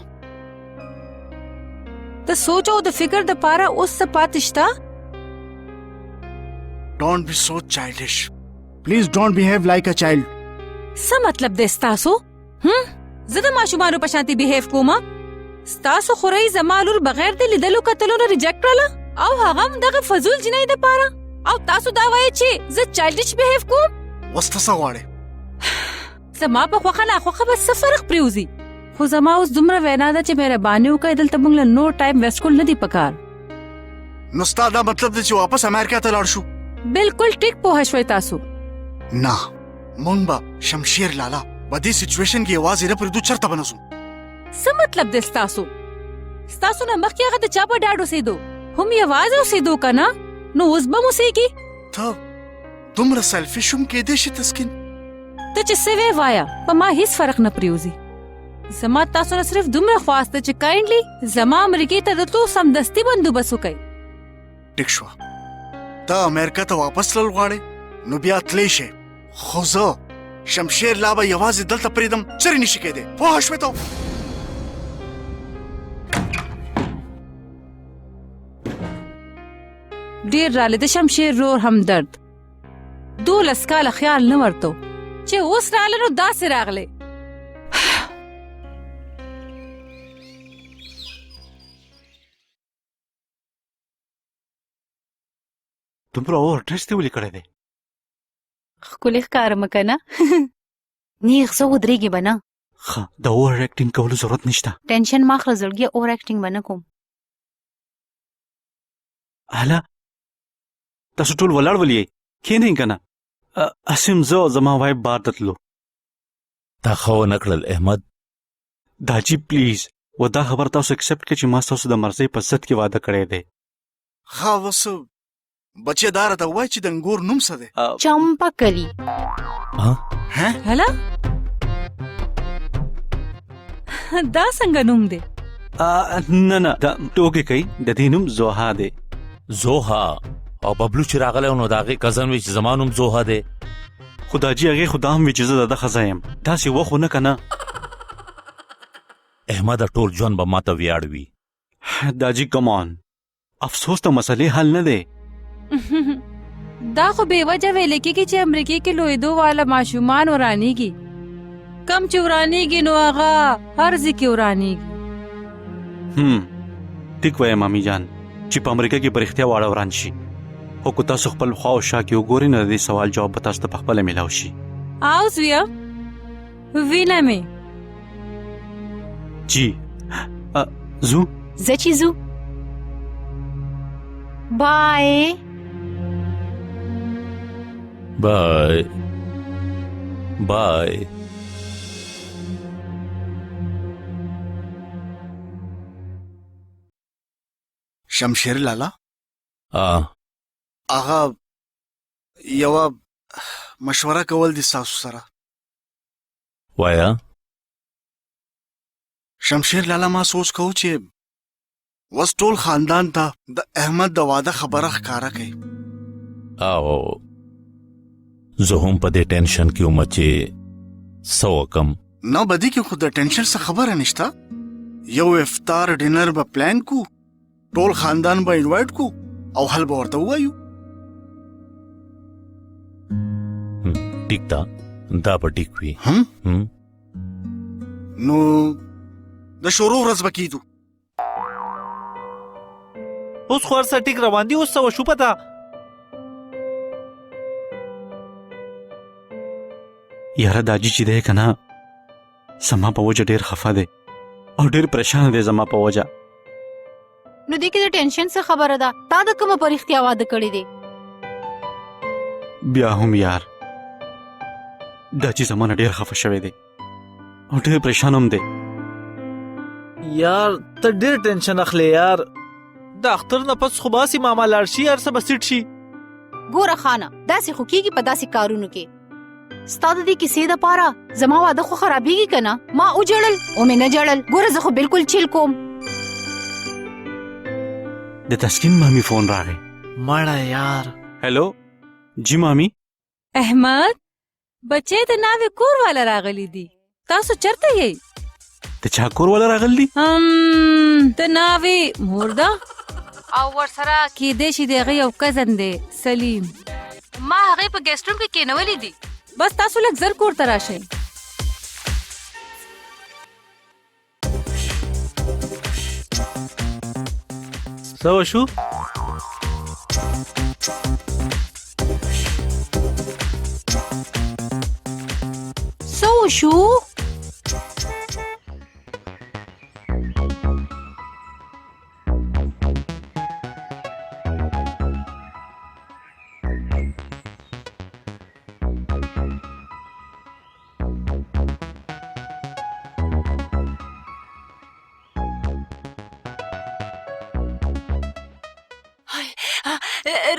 د سوچ او د فکر دپاره اوس څه پاتې شته؟ Don't be so childish. Please don't behave like a child. څه مطلب دی ستاسو؟ زه د ماشومانو په شانتي بیهیو کوم؟ ستاسو خورۍ زما لور بغیر د لیدلو کتلو نه ریجکټ کړله او هغه هم دغه فضول جنۍ دپاره او تاسو دا وایئ چې زه چایلډیش بیهیو کوم؟ اوس ته څه غواړې؟ زما په خوښه ناخوښه به څه فرق پرېوځي خو زما اوس دومره وینا ده چې مهرباني وکړئ دلته موږ له نور ټایم ویسټ کول نه دي پکار. نو ستا دا مطلب دی چې واپس امریکا ته لاړ شو؟ بالکل ټیک پوه شوئ تاسو. نه مونږ به شمشیر لالا په دې سچویشن کې یوازې نه پرېږدو چېرته به نه ځو. څه مطلب دی ستاسو نه مخکې هغه د چا په ډاډ اوسېدو هم یوازې اوسېدو که نه نو اوس به م اوسېږي. ته دومره سیلفش هم کېدی شي تسکین. ته چې څه وی وایه په ما هیڅ فرق نه پرېوځي. زما تاسو نه صرف دومره خواست ده چې کاینډلي زما امریکې ته د تلو سمدستي بندوبست وکئ. ټیک شوه ته امریکا ته واپس تلل غواړې نو بیا تلی شې خو زه شمشیر لا به یوازې دلته پرېږدم چرې نشي کېدی پوه شوې ته. ډېر راله د شمشیر رور همدرد 12 کاله خیال نه ورته چې اوس راله نو داسې راغلی. دومره اور ډرس دې ولې کړی دی؟ ښکلې ښکارم که نه نیغ زه ودرېږې به نه. ښه د اور ایکټینګ کولو ضرورت نشته. ټینشن مه اخله زړګیه اور ایکټینګ به نه کوم. هله تاسو ټول ولاړ ولې کښېنئ که نه اسیم زه زما وایف بار ته تلو. تا ښه ونه کړل احمد. داجی پلیز و دا خبر تاسو اکسپټ کړئ چې ما ستاسو د مرضۍ په ضد کې واده کړی دی. ښه اوس بچې دا راته ووایه چې د انګور نوم څه دی؟ چمپه کلي. هله دا څنګه نوم دی؟ نه دا ټوکې کوي د دې نوم زوها دی. زوها او ببلو چې راغلی نو د هغې کزن وی چې زما نوم زوها دی. خو داجي هغې خو دا هم وي چې زه د ده ښځه یم داسې وخت خو نه که نه. احمده ټول ژوند به ماته ویاړ وي. داجي کمان افسوس د مسلې حل نه دی. دا خو بے وجہ ویلې کېږي چې امریکې کې لویدو والا ماشومان ورانیږي. کم چې ورانیږي نو هغه هر ځای کې ورانیږي. ټیک وایې مامي جان چې په امریکا کې په رښتیا واړه وران شي. خو که تاسو خپل خوا او شا کې وګورئ نو د دې سوال جواب به تاسو ته پخپله میلاو شي. او زویه وینه مې جی زو زه چې زو بای بای بای. شمشیر لالا آ هغه یوه مشوره کول دي ستاسو سره. وایا شمشیر لالا ما سوچ کوو چې وس ټول خاندان ته د احمد د واده خبره ښکاره کوي. او زه هم په دې ټینشن کې وم چې څه وکم. نه بدی کې خو د ټینشن څه خبره نشته. یو افطار ډینر به پلان کو، ټول خاندان به انوایټ کو او حل به ورته ووایو. ټیک ده دا به ټیک وي. نو د شروع ورځ به کیدو. اوس خو هر څه ټیک روان دي. اوس څه وشو پته؟ یاره دا جی چې دی که نه زما په وجه ډېر خفه دی او ډېر پریشانه دی زما په وجه. نو دې کې د ټینشن څه خبره ده؟ تا د کومه په رښتیا واده کړی دی؟ بیا هم یار دا چې زما نه ډېر خفه شوی دی او ډېر پریشان هم دی. یار ته ډېر ټینشن اخلې یار. د اختر نه پس خو باسي ماما لاړ شي، هر څه به سیټ شي. ګوره خانه داسې خو کېږي په داسې کارونو کې. ستا د دې کیسې دپاره زما واده خو خرابېږي که نه؟ ما وجړل او مې نه جړل. ګوره زه خو بالکل چیل کوم. د تسکین مامي فون راغی. مړه یار. هلو جی مامي. احمد بچې د ناوې کور والا راغلی دي. تاسو چرته یې؟ د چا کور والا راغلی دي؟ د ناوې مور ده او ورسره کېدی شي د هغې یو کزن دی سلیم. ما هغې په ګیسټ روم کې کېنولي دي. بس تاسو لږ زر کور ته راشئ. څه وشو؟ څه وشو؟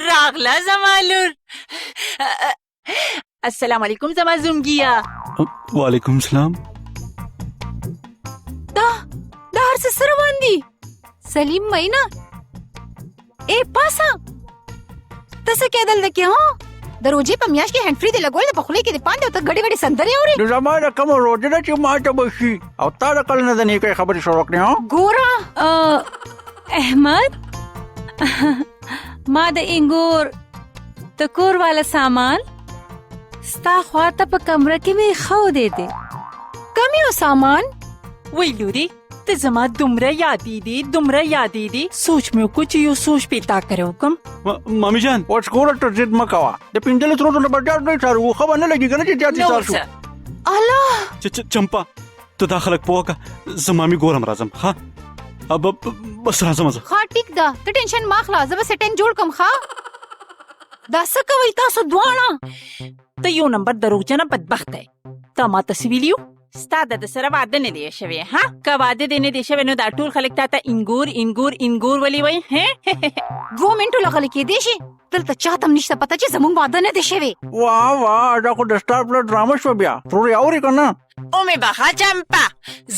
راغله زما لور. السلام علیکم زما زومګیه. وعلیکم السلام. دا هر څه څه روان دي؟ سلیم مینا ای پاسه ته څه کېدل ده کې؟ ها د روجې په میاشت کې هینډ فري دې لګول د په خولې کې دې پاندې او ته ګډې وډې سندرې اورې. د زما د کومه روجه ده چې ما ته به شي او تا د کله نه د نیکۍ خبرې شروع کړې؟ ګوره احمد ما د انګور د کور والا سامان ستا خواته په کمره کې مې خو دی. کم یو سامان؟ وای لوري ته زما دومره یادې دي سوچ مې وکړو چې یو سوچ پیدا کړو کوم. مامي جان اوس ګوره ته ضد مه کوه. د پنځلس ورځو نه به ډېر نه څارو. ښه به نه لګي که نه چې زیات څار شو. الله چمپا ته دا خلک پوه که زه مامي ګورم راځم. ښه بس راځم زه. ښه ټیک ده ته ټینشن مه اخله. زه به سیټینګ جوړ کړم. ښه دا څه کوئ تاسو دواړه؟ ته یو نمبر دروغجنه بدبخت دی. تا ما ته څه ویلي وو؟ ستا د سره واده نه دی شوی. ها که واده دې نه دی شوی نو دا ټول خلک تا ته انګور ولې وایي؟ 2 منټو لغلی کېدی شي. دلته چاته هم نشته پته چې زموږ واده نه دی شوی. واه دا خو د سټار پلس ډرامه شوه. بیا ترورې اورې که نه؟ او مې بخا چمپا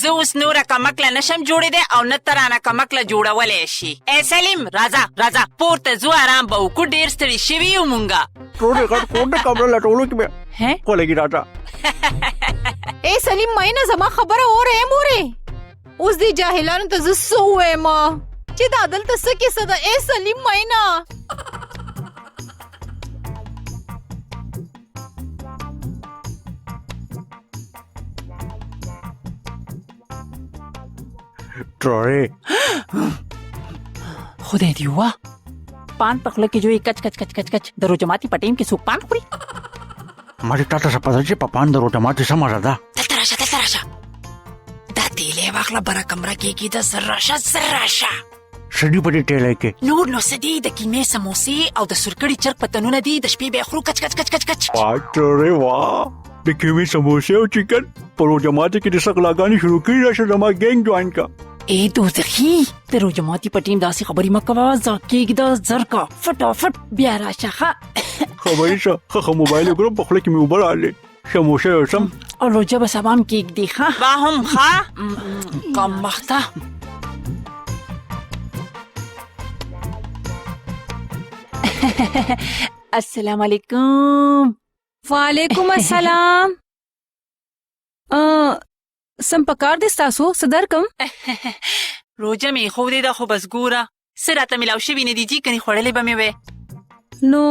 زه اوس نوره کمکله نشم جوړېدی او نه ته رانه کمکله جوړولی شي. ای سلیم راځه پورته ځو آرام به وکړو. ډېر ستړي شوي یو مونږه. ترورې غټ کور د کمره لټولو کې بیا خو لګي راځه. ای سلیم مینا زما خبره اوره مورې. اوس دې جاهلانو ته زه څه ووایم؟ چې دا دلته څه کیسه ده ای سلیم مینا ټروري خدای دی وا پان پخله کې جو کچ کچ کچ کچ کچ د روجماتي پټیم کې څوک پان خوري ماته تاسو څه پته چې په پان د روټه ماته سم راځه دلته راشه دا تیلې واخله بره کمره کې کې د سراشه شډي په دې ټیلې کې نور نو سدي د کیمې سموسې او د سرکړی چرګ پتنونه دي د شپې به خرو کچ کچ کچ کچ کچ ټروري وا د کیوي سموسې او چکن په روټه ماته کې د سقلاګانی شروع کړي راشه زما ګینګ جوائن کا اے دوزخی د روجماتي پټیم داسې خبرې مکوه زکیګ د زرکا فټافټ بیا راشه خبرې شه خو موبایل ګروپ په خله کې مې وبراله سموسې سم او روجه به سبام کېک دی ښه با هم ښه کم مخته السلام علیکم وعلیکم السلام سم پکار دي تاسو صدر کم روجه می خو دې دا خو بس ګوره سره ته ملاو شي ویني دي چې کني خړلې به مې وې نو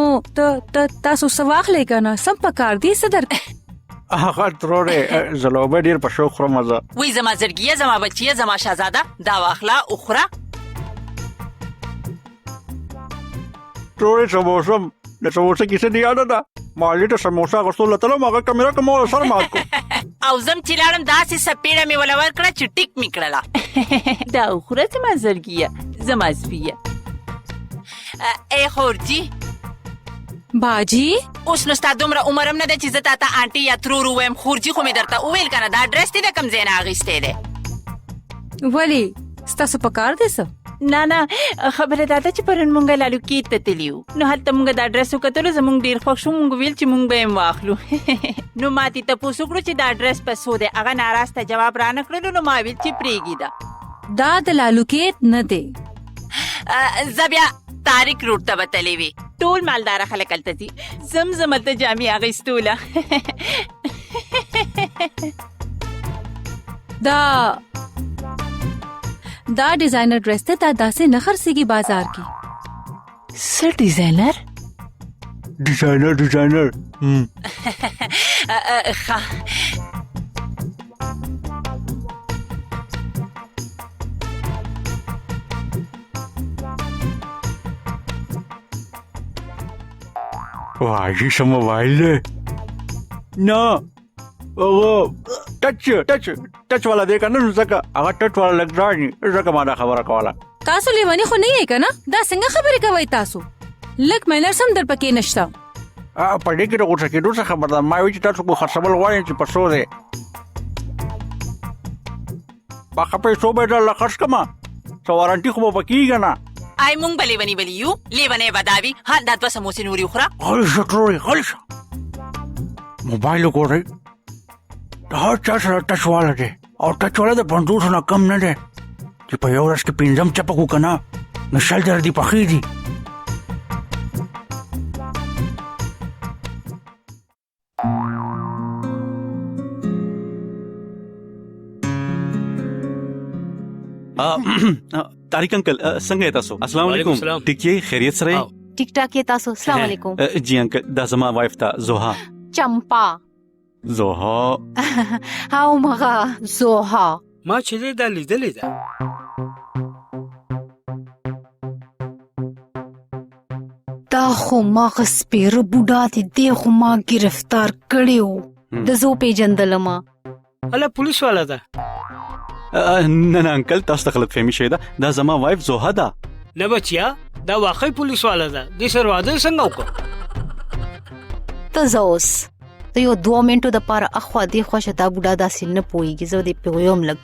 تاسو سواخ لګانا سم پکار دي صدر هغه ټروري زلوبه ډیر په شوق خورم مزه وای زما زرګیه زما بچیه زما شاهزاده دا واخلا اخرى ټروري سموسم د سموسې کیسه دی یاد ده مالې ته سموسا غوښتل ته ما کیمرا کوم سر مات کو او زم چې لاړم داسې سپېړه مې ولا ورکړه چې ټیک مې کړله دا اخرى زما زرګیه زما زویه ای خورجي باجی اوس نو ستا دومره عمر هم نه ده چې زه تا ته آنټي یا ترور ووایم خورجي خو مې درته وویل که نه دا ډرس دې د کوم ځای نه اخیستی دی ولې ستاسو پکار دی څه نه خبره دا ده چې پرون مونږ لالو کیت ته تللي وو نو هلته مونږ دا ډرس وکتلو زمونږ ډېر خوښ شو مونږ ویل چې مونږ به یې واخلو نو ما تې تپوس وکړو چې دا ډرس په څو دی هغه ناراسته جواب رانه کړلو نو ما ویل چې پرېږي ده دا د لالوکیت نه دی زه بیا تاریک روډ ته به تللی وي ټول مالداره خلک هلته ځي زم هلته جامې اخیستوله دا ډیزاینر ډریس ته دا داسې نه خرڅېږي بازار کې څه ډیزاینر ښه واجی سم موبایل دی نه ټچ والا دی کنه ځکه هغه ټچ والا لګ راځي ځکه ما دا خبره کوله تاسو لیونی خو نه یې که نه دا څنګه خبرې کوئ تاسو لږ مینرس هم در پکې نشته په دې کې د غوسه کېدو څه خبر ده ما وایي چې تاسو خو خرڅول غواړئ چې په څو دی په ښه پیسو به یې درله خرڅ کړمه څه وارنټي خو به پکېږي نه آی مونږ به لیونی یو لیونی به دا وي ها دا دوه سموسې نورې وخوره غلی شه ټروري غلی شه موبایل وګورئ د هر چا سره ټچ والا دی او ټچ والا د 50 نه کم نه دی چې په یو ورځ کې 5 چپه کو که نه نو شل در دي پخې دي Tariq अंकल څنګه تاسو السلام علیکم ټیک یې خیریت سره ټیک ټاک یې تاسو السلام علیکم جی انکل دا زما وایف ته زوها چمپا زوها او مغه زوها ما چې دا لیدلې ده دا خو ما غسپیره بوډا دی خو ما گرفتار کړیو د زو پیجندلما اله پولیس والا ده نه انکل تاسو ته غلط فهمي شوې ده دا زما وایف زوها ده نه بچیا دا واقعي پولیس والا ده دې سره واده څنګه وکړو ته زوس ته یو 2 منټو د پاره اخوا دی خوښه دا بوډا داسې نه پويږي زه دې په یوم لګ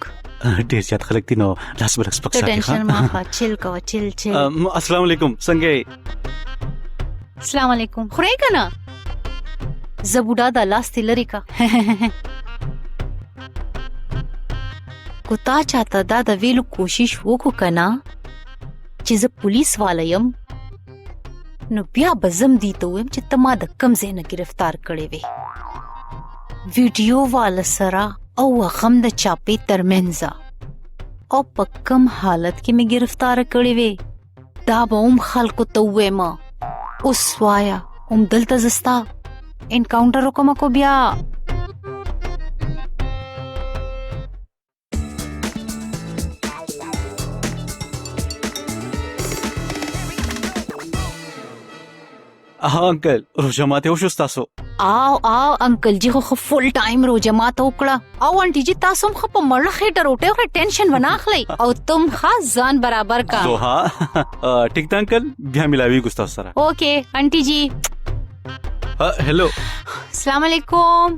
ډیر زیات خلک دي نو لاس برک سپک ساتي ټینشن ما چل کو چل السلام علیکم څنګه السلام علیکم خوري کنه زه بوډا د لاس تلری کا کو تا چاته دا د ویلو کوشش وکړو کنه چې زه پولیس والا یم نو بیا بزم دی ته ویم چې ته ما د کم ځای نه گرفتار کړی وې ویډیو والا سره او غم د چاپې ترمنځ او په کم حالت کې مې گرفتار کړې وې دا به هم خلکو ته ووایم. اوس وایا هم دلته زستا انکاونټر وکړم کو بیا. انکل روژه ماته وشو ستاسو؟ آو انکل جی خو فول ټایم روزه ماته وکړه. او آنټي جی تاسو هم خو په مړه خېټه روټه او ټینشن ونه اخلئ او تم خاص ځان برابر کا. ها ټیک ده انکل بیا ملاوي ګستاو سره. اوکے آنټي جی. هلو السلام علیکم.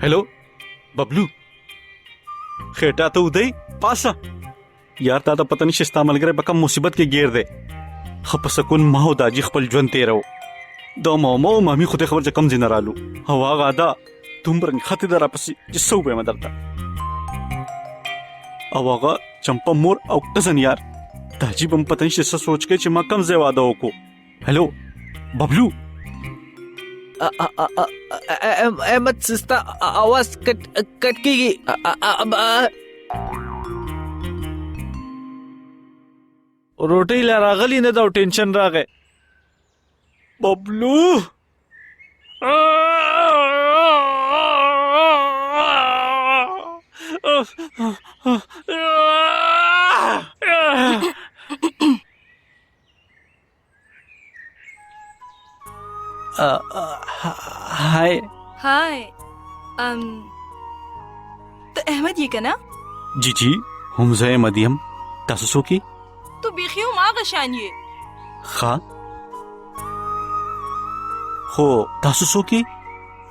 हेलो बबलू खेटा तो उदय पासा यार تا ته پته نشي ستا ملګری په کوم مصیبت کې گیر دی. خپ سکون ما او داجی خپل ژوند تیرو دا ماما او مامي خو ته خبر چې کم زین رالو هوا غادا دومره خطه در پسې چې سو به مدرته او هغه چمپا مور او کزن یار داجی بم پته نشي څه سوچ کې چې ما کم ځای واده وکړو. हेलो बबलू احمد سستا आवाज कट کیږي. روټي لا راغلی نه دا ټینشن راغی. बबलू हाय हाय ته احمد یې کنه؟ जी जी هم زه مدیم تاسو څوک ته بیخي هم هغه شان یې. ښه خو تاسو څوک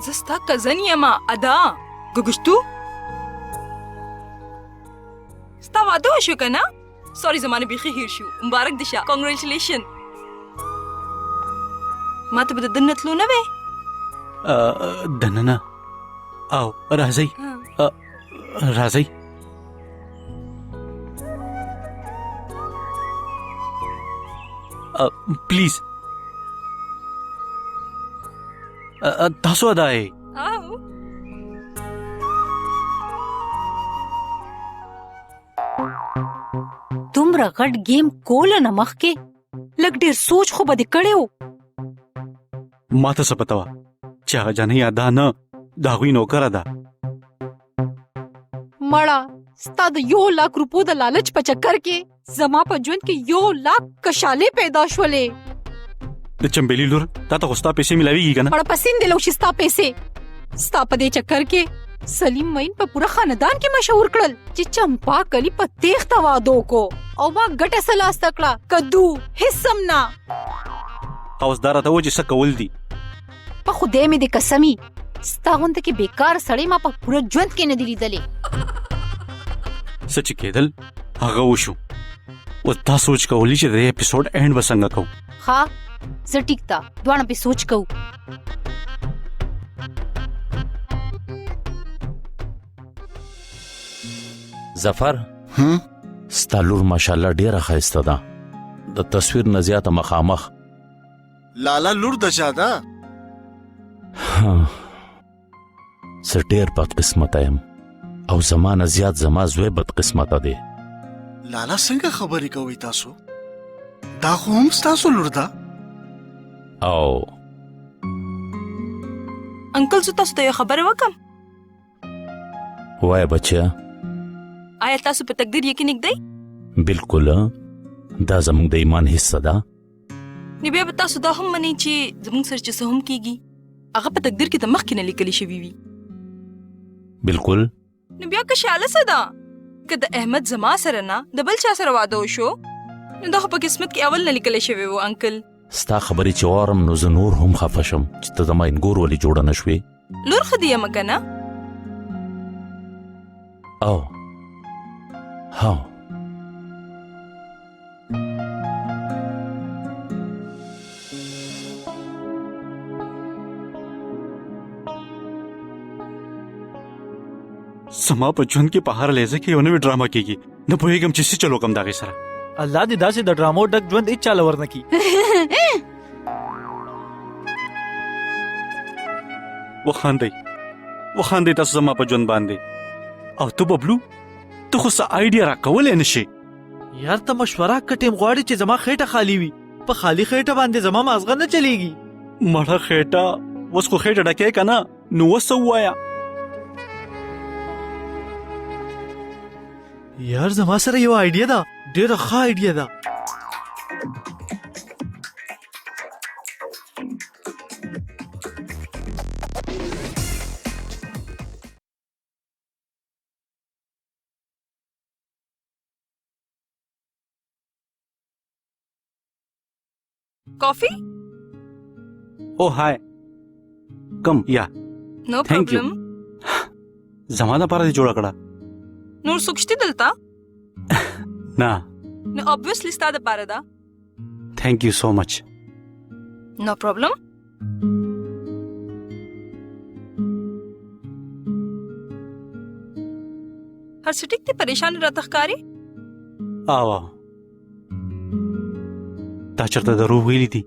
زه ستا کزن یم ادا ګوګشتو. ستا واده وشو کنه؟ سوري زمانه بیخي هیر شو. مبارک دي شه کانګریچولیشن. ما ته به د دنه تلو نه وې؟ دننه او راځئ راځئ پلیز تاسو ادا یې؟ او دومره غټ گیم کول نه مخکې لږ ډیر سوچ خو به دې کړی و. ما ته څه پته وه چې هغه جانۍ ادا نه د هغوی نوکره ده. مړه ستا د 1 लाख روپو د لالچ په چکر کې زما په ژوند کې 1 लाख کشالې پیدا شولې. د چمبېلي لور تا ته خو ستا پیسې میلاویږي که نه؟ مړه پسین دې لو چې ستا پیسې ستا په دې چکر کې سلیم مین په پوره خاندان کې مشهور کړل چې چمپا کلی په تیښته واده وکړو او ما ګټه څه لاسته کړه کدو هېڅ هم نه. اوس دا راته ووایه چې څه کول دي؟ په خدای مې دې قسمي ستا غونته کې بیکار سړی ما په پوره ژوند کې نه دي لیدلې. څه چې کېدل هغه وشو. اوس دا سوچ کولی چې د دې اپیسوډ اینډ به څنګه کوو. ښه زه ټیک ده دواړه پې سوچ کوو. ظفر ستا لور ماشاءالله ډیره ښایسته ده د تصویر نه زیاته مخامخ. لالا لور د چا ده؟ زه ډیر بدقسمته یم او زما نه زیات زما زوی بدقسمته دی. لالا څنګه خبرې کوئ تاسو؟ دا خو هم ستاسو لور ده. او انکل زه تاسو ته یو خبره وکم. وایه بچیا. آیا تاسو په تقدیر یقین کړئ؟ بالکل دا زموږ د ایمان حصه ده. نو بیا به تاسو دا هم منئ چې زموږ سره چې څه هم کیږي هغه په تقدیر کې د مخکې نه لیکلي شوي وي. بالکل. نو بیا که شاله څه ده که د احمد زما سره نه د بل چا سره واده وشو نو دا خو په قسمت کې اول نه لیکلی شوی و. انکل ستا خبرې چې واورم نو زه نور هم خفه شم چې ته زما انګور ولې جوړه نه شوې. لور ښه دي یم که نه؟ او ها زما په ژوند کې په هر لحظه کې یو نوې ډرامه کېږي نه پوهېږم چې څه چلو کوم د هغې سره الله دې داسې د ډرامو ډک ژوند هیڅ چاله ورنه کي وخاندئ تاسو زما په ژوند باندې او ته ببلو ته خو څه آیډیا راکولی نه شي یار ته مشوره کټیم غواړي چې زما خېټه خالی وي په خالی خېټه باندې زما مازغه نه چلیږي مړه خېټه اوس خو خېټه ډکې که نه نو اوس څه ووایه یار زما سره یو آیډیا ده ډېره ښه آیډیا ده कॉफी او هاي کم یا नो Thank you. प्रॉब्लम زما دپاره دې جوړه کړه نور سوکشتي دلته نه نو obviously ستا د پاره ده تھینک یو سو مچ no problem هر څه ټیک دي پریشان راته ښکاري آوا تا چرته دروغ ویلي دي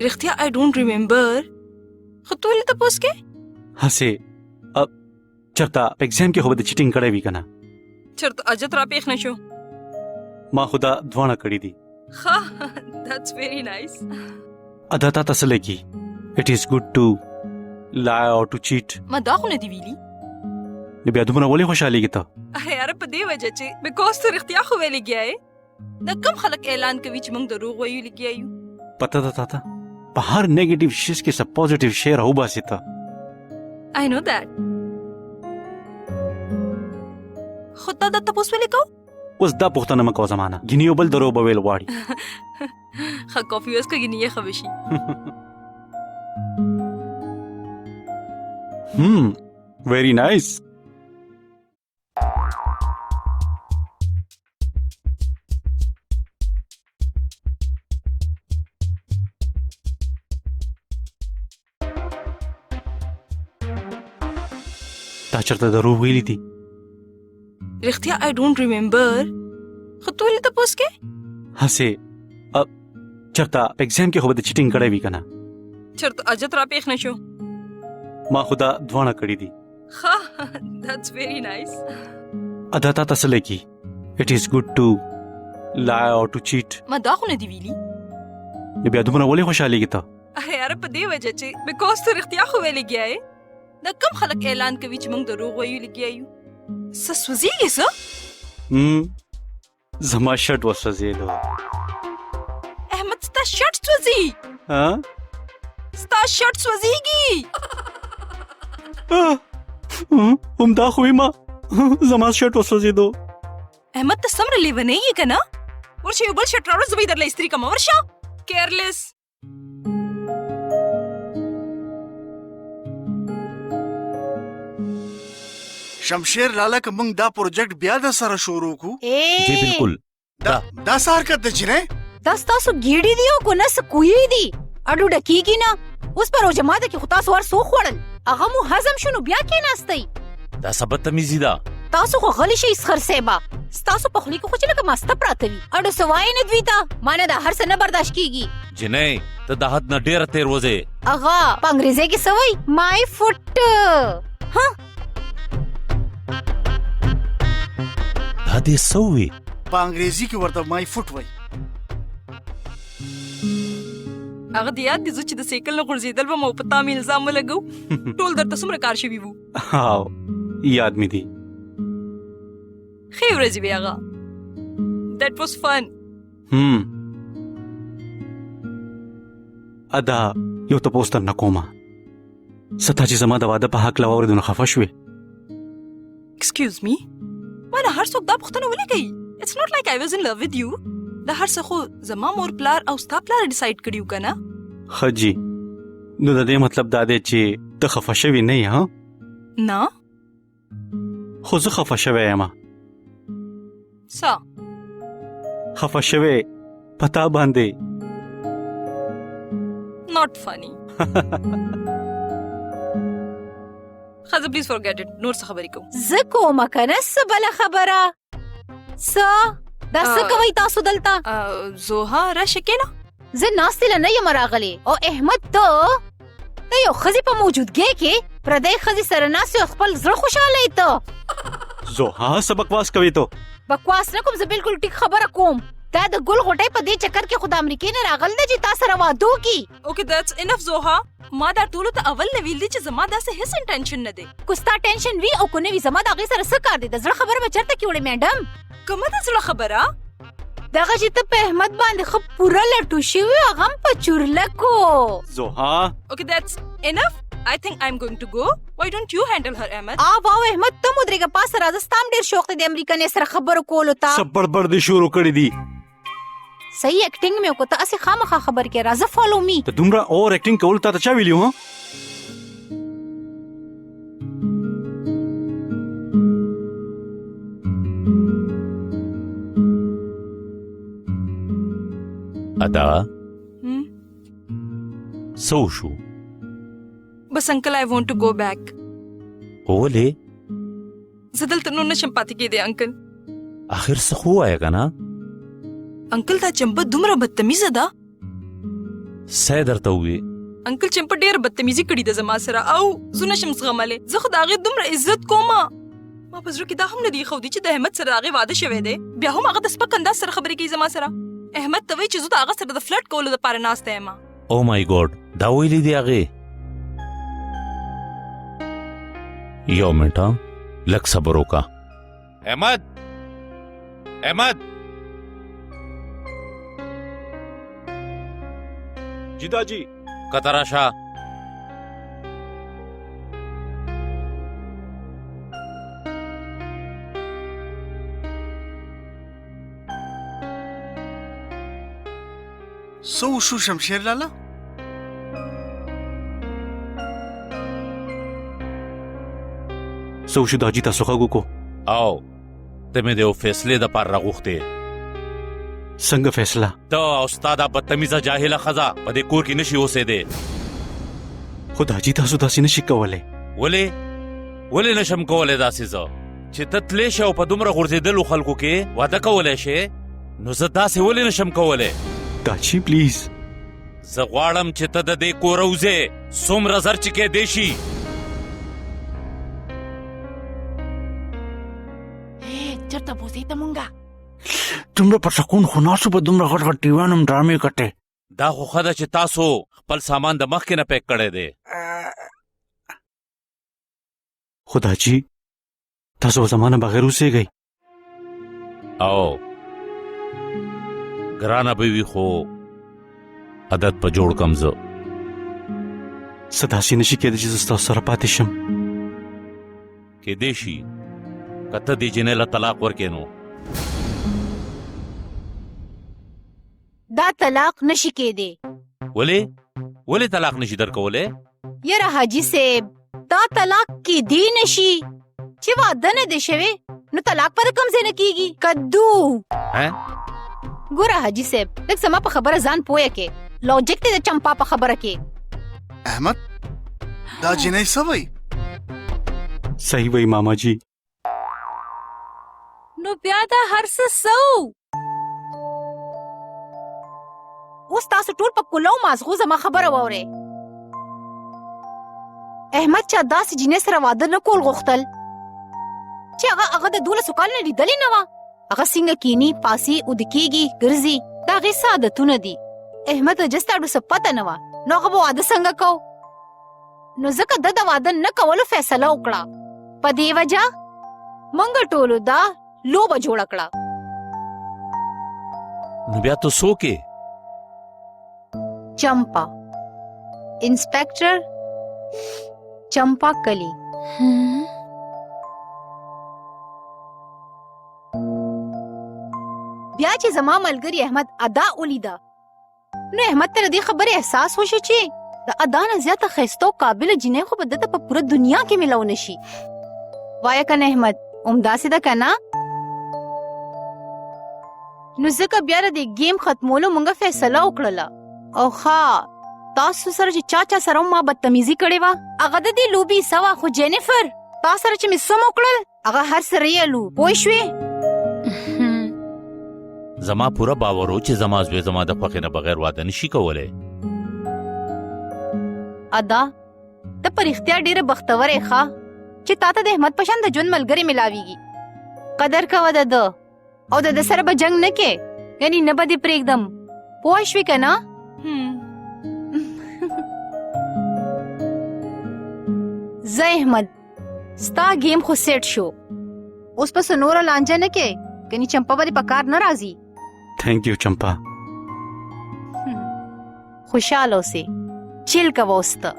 رښتیا I don't remember خو ته ولې تپوس کې هسې چرته په اگزام کې خو به د چیټینګ کړی وي که نه چېرته اجت را پېښ نه شو ما خو دا دواړه کړي دي ښه that's very nice ادا تا ته څه لګي اټ از ګډ ټو lie or to cheat ما دا خو نه دی ویلي نو بیا دومره ولې خوشحالېږي ته یاره په دې وجه چې بیکاز ته رښتیا خو ویلې ګیا یې دا کم خلک اعلان کوي چې موږ دروغ ویو لګیا یو پته ده تا ته په هر نیگیټیو شیز کې څه پوزیټیو شی راوباسې ته I know that خو تا دا تپوس ولې کو اوس دا پوښتنه مه کوه زمانه ګینې یو بل دروغ به ویل غواړي ښه کافي اوس کږي نیه ښه به شي very nice تا چرته دروغ ویلي دي رښتیا I don't remember خو ته ولې تپوس کې هسې چرته په اگزام کې خو به د چیټینګ کړی وي که نه چېرته اجت را پېښ نه شو ما خو دا دواړه کړي دي ښه that's very nice ادا تا ته څه لګي اټ از ګډ ټو lie or to cheat ما دا خو نه دی ویلي نو بیا دومره ولې خوشحالېږي ته یاره په دې وجه چې بیکاز ته رښتیا خو ویلې ګیا یې دا کم خلک اعلان کوي چې موږ دروغ ویو لګیا یو څه سوځېږي څه زما شرټ وسوځېدو احمد ستا شرټ سوځي ها ستا شرټ سوځېږي همدا خو ما زما شرټ وسوځېدو احمد ته څومره لیونی یې که نه ورشه یو بل شرټ راوړه زه به یې درله استري کړمه ورشه کیرلس شمشیر لاله که موږ دا پروجیکټ بیا د سره شروع کو جی بالکل دا سار کته چې نه دا ستاسو ګیډي دی او کنه سکوي دی اډو ډکیږي نه اوس پر جماعت کې خو تاسو ور سو خوړل هغه مو هضم شنو بیا کې ناستئ دا سبت تمیزی ده تاسو خو غلی شئ سخر سیبا ستاسو په خلی کې خو چې لکه ماسته پراته وي اډو سوای نه دوی ته مانه دا هر څه نه برداشت کیږي جنې ته د حد نه ډېره تیر وځې اغا په انګریزي کې سوای مای فوټ ها دا دې سوې په انګریزي کې ورته مای فوټ وای هغه د یاد دي زه چې د سایکل نه غورځېدل به مو په تا مې الزام ولګو ټول درته څومره کار شوي وو او یاد مې دي ښې ورځې وې هغه دیټ واز فن ادا یو تپوس درنه کومه څه تا چې زما د واده په هکله واورېدو نو خفه شوې ایکسکیوز می ما نه هر څوک دا پوښتنه ولې کوي اټس ناٹ لایک آی واز ان لو وذ یو دا هر څه خو زما مور پلار او ستا پلار ډیسایډ کړي وو که نه ښه جي نو د دې مطلب دا دی چې ته خفه شوې نه یې ها نه خو زه خفه شوی یم څه خفه شوی په تا باندې ناٹ فنی خزه پلیز فورګیټ اټ نور څه خبرې کوم زه کومه کنه څه بله خبره څه دا څه کوئ تاسو دلته زوها راشه کېنه زه ناستې له نه یم راغلی او احمد ته د یو ښځې په موجودګۍ کې پردی ښځې سره ناست یو خپل زړه خوشحاله یې ته زوها څه بکواس کوي ته بکواس نه کوم زه بالکل ټیک خبره کوم دا د ګل غوټۍ په دې چکر کې خو د امریکې نه راغلی دی چې تا سره واده وکړي اوکې دیټس انف زوها ما دا ټولو ته اول نه ویل دي چې زما داسې هیڅ انټینشن نه دی کو ستا ټینشن وي او کو نه وي زما د هغې سره څه کار دی د زړه خبره به چېرته کې وړې میډم کومه د زړه خبره دغه چې ته په احمد باندې ښه پوره لټو شوي هغه هم په چورلکو زوها اوکې دیټس انف I think I'm going to go. Why don't you handle her, Ahmed? واو احمد ته مودرېږه پاسه راځه ستا هم ډېر شوق دی د امریکنۍ سره خبرو کولو ته څه بړبړ دې شروع کړي دي صحیح اکټینګ مې وکړه ته هسې خامخا خبر کې راځه فالو می ته دومره اوور اکټینګ کول تا ته چا ویلي و ادا سو شو بس انکل I want to go back. ولې زه دلته نور نشم پاتې کېدی انکل اخر څه خو وایه که نه انکل دا چمپه دومره بدتمیزه ده څه درته ووې انکل چمپه ډېره بدتمیزي کړې ده زما سره او زه نشم زغملی زه خو د هغې دومره عزت کوم ما په زړه کې دا هم نه دی ایښودي چې د احمد سره د هغې واده شوی دی بیا هم هغه د سپک انداز سره خبرې کوي زما سره احمد ته وایي چې زه د هغه سره د فلرټ کولو دپاره ناسته یم او مای ګاډ دا ویلي دی هغې یو منټه لږ صبر وکړه احمد احمد جی داجی کته راشه څه وشو شمشیر لاله څه وشو داجي تاسو غږ وکړو او ته مې د یو فیصلې دپاره راغوښتې څنګه فیصله ته او ستا دا بدتمیزه جاهله ښځه په دې کور کې نشي اوسېدی خو داجي تاسو داسې نشي کولی ولې نشم کولی داسې زه چې ته تللی شې او په دومره غورځېدلو خلکو کې واده کولی شې نو زه داسې ولې نشم کولی داجي پلیز زه غواړم چې ته د دې کوره وځې څومره زر چې کېدی شي چرته بوځې ته مونږه دومره په سکون خو ناسو په دومره غټ غټ ټیویان هم ډرامې کټې دا خو ښه ده چې تاسو خپل سامان د مخکې نه پیک کړی دی خو داجي تاسو زما نه بغیر اوسېږئ او ګرانه به وي خو عادت په جوړ کم زه څه داسې نشي کېدی چې زه ستاسو سره پاتې شم کېدی شي که ته دې جینۍ له طلاق ورکې نو دا طلاق نشي کېدی ولې طلاق نشي درکولی یاره حاجي صاحب دا طلاق کېدی نشي چې واده نه دی شوی نو طلاق پر کوم ځای نه کېږي کدو ګوره حاجي صاحب لږ زما په خبره ځان پوهه کې لوجیک دی د چمپا په خبره کې احمد دا جنۍ څه وایي صحیح وایي ماما جی نو بیا دا هر څه سو اوس تاسو ټول په کولو مازغو زما خبره واورئ احمد چا داسې جنۍ سره واده نه کول غوښتل چې هغه د 12 کال نه لیدلې نه وه هغه څنګه کینی پاسي ودکیږي ګرځي دا هغې څه عادتونه دي احمد ته جست اړو څه پته نه وه نو هغه به واده څنګه کو نو ځکه ده د واده نه کولو فیصله وکړه په دې وجه موږ ټولو دا لوبه جوړه کړه نو بیا ته څوک یې چمپا انسپیکټر چمپا کلی بیا چې زما ملګری احمد ادا ولیده نو احمد ته د دې خبرې احساس وشو چې د ادا نه زیاته ښایسته او قابله جنۍ خو به دته په پوره دنیا کې میلاو نشي وایه که نه احمد همداسې ده که نه نو ځکه بیا د دې ګیم ختمولو مونږه فیصله وکړله او ښه تاسو سره چې چا سره ما بدتمیزي کړې وا هغه د دې لوبي سوا خو جینیفر تا سره چې مې سم وکړل هغه هر سره یې پوه شوې زما پورا باور و چې زما زوی زما د خوښې نه بغیر واده نشي کولی. ادا ته په رښتیا ډېره بختوره یې ښه چې تا ته د احمد په شان د ژوند ملګری ملاویږي. قدر کوه د ده او د ده سره به جنګ نه کې یعنی نه به دې پرېږدم پوه شوې که نه. زه احمد ستا گیم خو سیټ شو اوس پس نوره لانجه نه کې کني چمپا به دې په کار نه راځي. Thank you Champa. خوشحاله اوسې چیل کوه اوس ته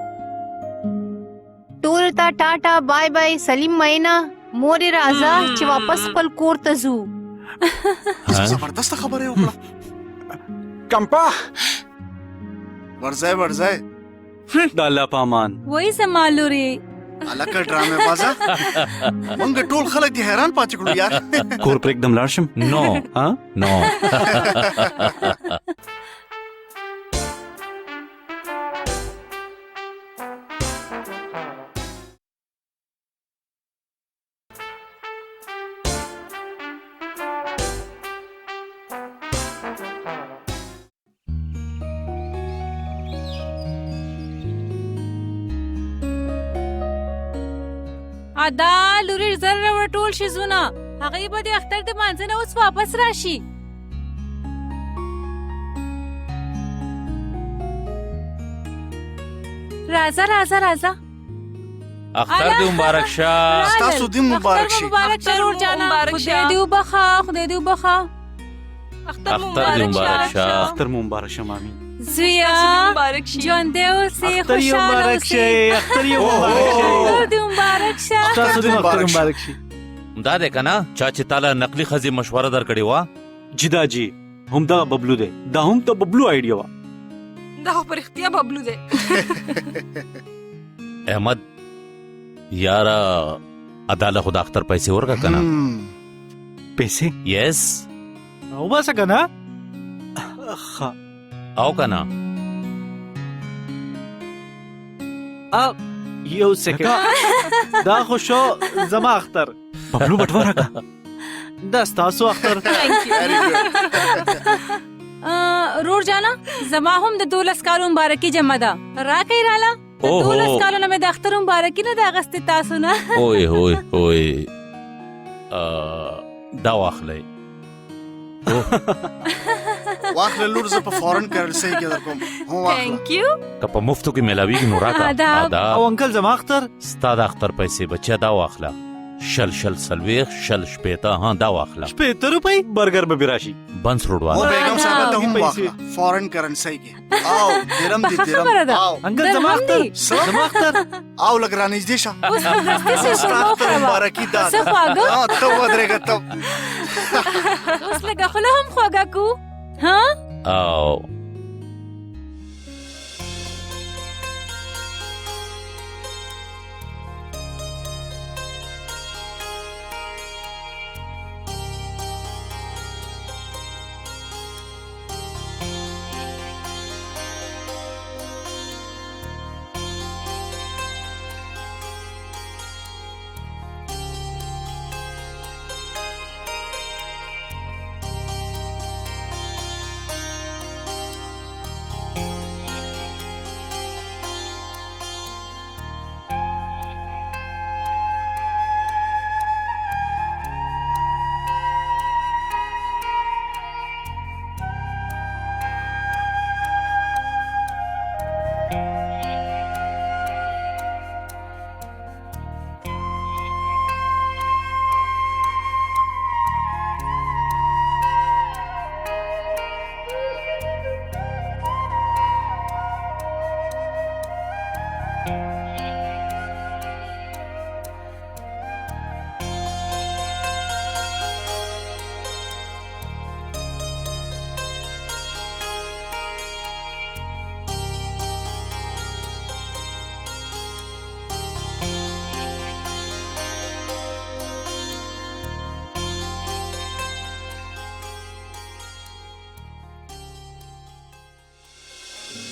ټولو ته ټاټا بای بای سلیم مینا مورې راځه چې واپس خپل کور ته ځو. زبردست خبره وکړه. چمپا ورځای ورځای د الله پامان. وای زما لورې الکه ډرامه بازا مونږ ټول خلک دي حیران پاتې کړو یار. کور پر एकदम لاړ شم. نو ها نو ادا لوري زر ټول شي زونه هغه به د اختر د مانځنه اوس واپس راشي. راځه راځه راځه اختر دې مبارک شه. تاسو دې مبارک شي. مبارک شه ورور جانا خدای دې وبخا خدای دې وبخا. اختر اختر دې مبارک شه. اختر مو مبارک شه مامي. زویا مبارک شي. ژوند دې اوسې اختر یو خوشاله مبارک اوسې. شي. اختر یو مبارک شي. اختر دې مبارک شه. تاسو دې اختر مبارک شي. دا دې کنه چا چې تعالی نقلی خزي مشوره درکړې وا جدا جی هم دا ببلو دی دا هم ته ببلو آیډیا وا. دا خو پر اختیا ببلو دی. احمد یارا عدالت خدا اختر پیسې ورکا کنه. پیسې یس او باسه کنه ښه او کنه یو سکند دا خو شو زما اختر ببلو بټوه راکړه. دا ستاسو اختر. رور جانا زما هم د 12 کالو مبارکي جمع ده راکې رااله. د 12 کالو نه مې د اختر مبارکي نه د اغستې تاسو نه. اوه اوه اوه دا واخلې واخله لور زه په فورن کرنسي کې درکوم. هو واخله. تھینک یو. که په مفتو کې ملاویږي نو راکا. او انکل زما اختر ستا د اختر پیسې بچیا دا واخله. شل سلويخ شل شپېته ها دا واخله. 75 روپۍ برګر به راشي. بنس روډ او والا بیگم صاحب ته هم پیسې. واخله فورن کرنسي کې. او درم دي درم. او انکل زما اختر زما اختر او لګرانې دې شه. اوس په هستی سره شروع ستاسو کړه. مبارکي دا. څه خواږه ته ودرېږه ته. اوس لږه خوله هم خواږه کو ها. او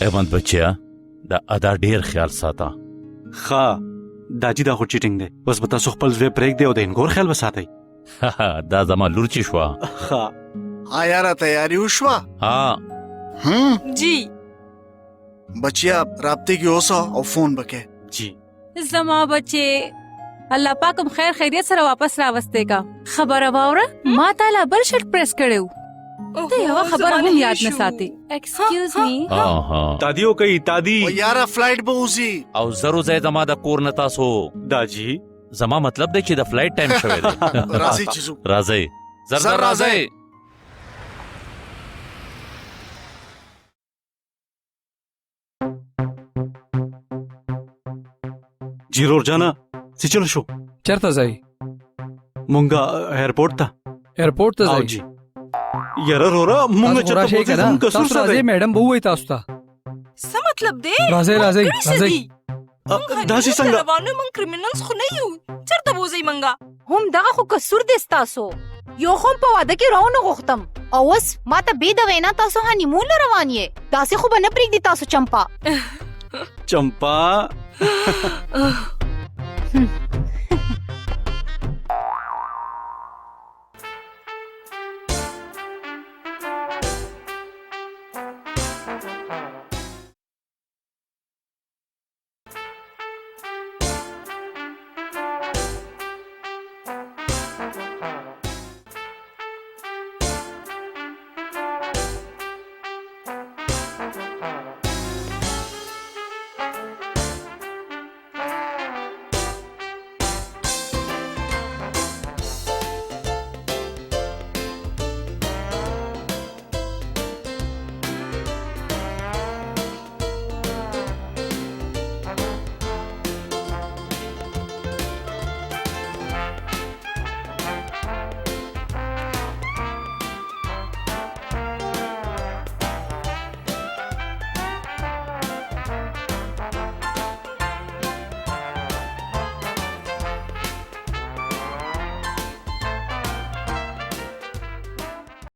احمد بچیا د ادا ډیر خیال ساته. ښه داجی دا خو چیټینګ دی. اوس به تاسو خپل زوی پرېږدئ او د انګور خیال وساتئ. دا زما لور چې شوه. ښه ها یاره تیاری وشوه؟ ها جی بچیا رابطے کې اوسه او فون بکې. جی زما بچې الله پاکم خیر خیریت سره واپس راوستې کا. خبره واوره ما تعالی بل شرط پریس کړو ته یو خبر هم یاد نه ساتي. ایکسکیوز می دادیو کوي دادی. او یاره فلایټ به وځي او زرو ځای زما د کور نه تاسو. داجی زما مطلب دی چې د فلایټ ټایم شوی دی. راځي چې ځو. راځئ زر راځئ. جی رور جانا څه چلو شو؟ چرته ځئ؟ مونږه ایرپورټ ته. ایرپورټ ته او ځئ؟ جی یاره رورا مونږ تاسو راشئ چرته کنه. مونږ تاسو کسور راځئ میډم به ووایي تاسو ته. څه مطلب دی؟ راځئ راځئ راځئ. داسې څنګه؟ روانو من کریمینلز خو نه یو. چرته بوزي منګه؟ هم دغه خو قصور دی ستاسو. یو خو په واده کې راونه غوښتم او اوس ما ته بې د وینا تاسو هانیمون له روان یې. داسې خو به نه پرېږدي تاسو چمپا. چمپا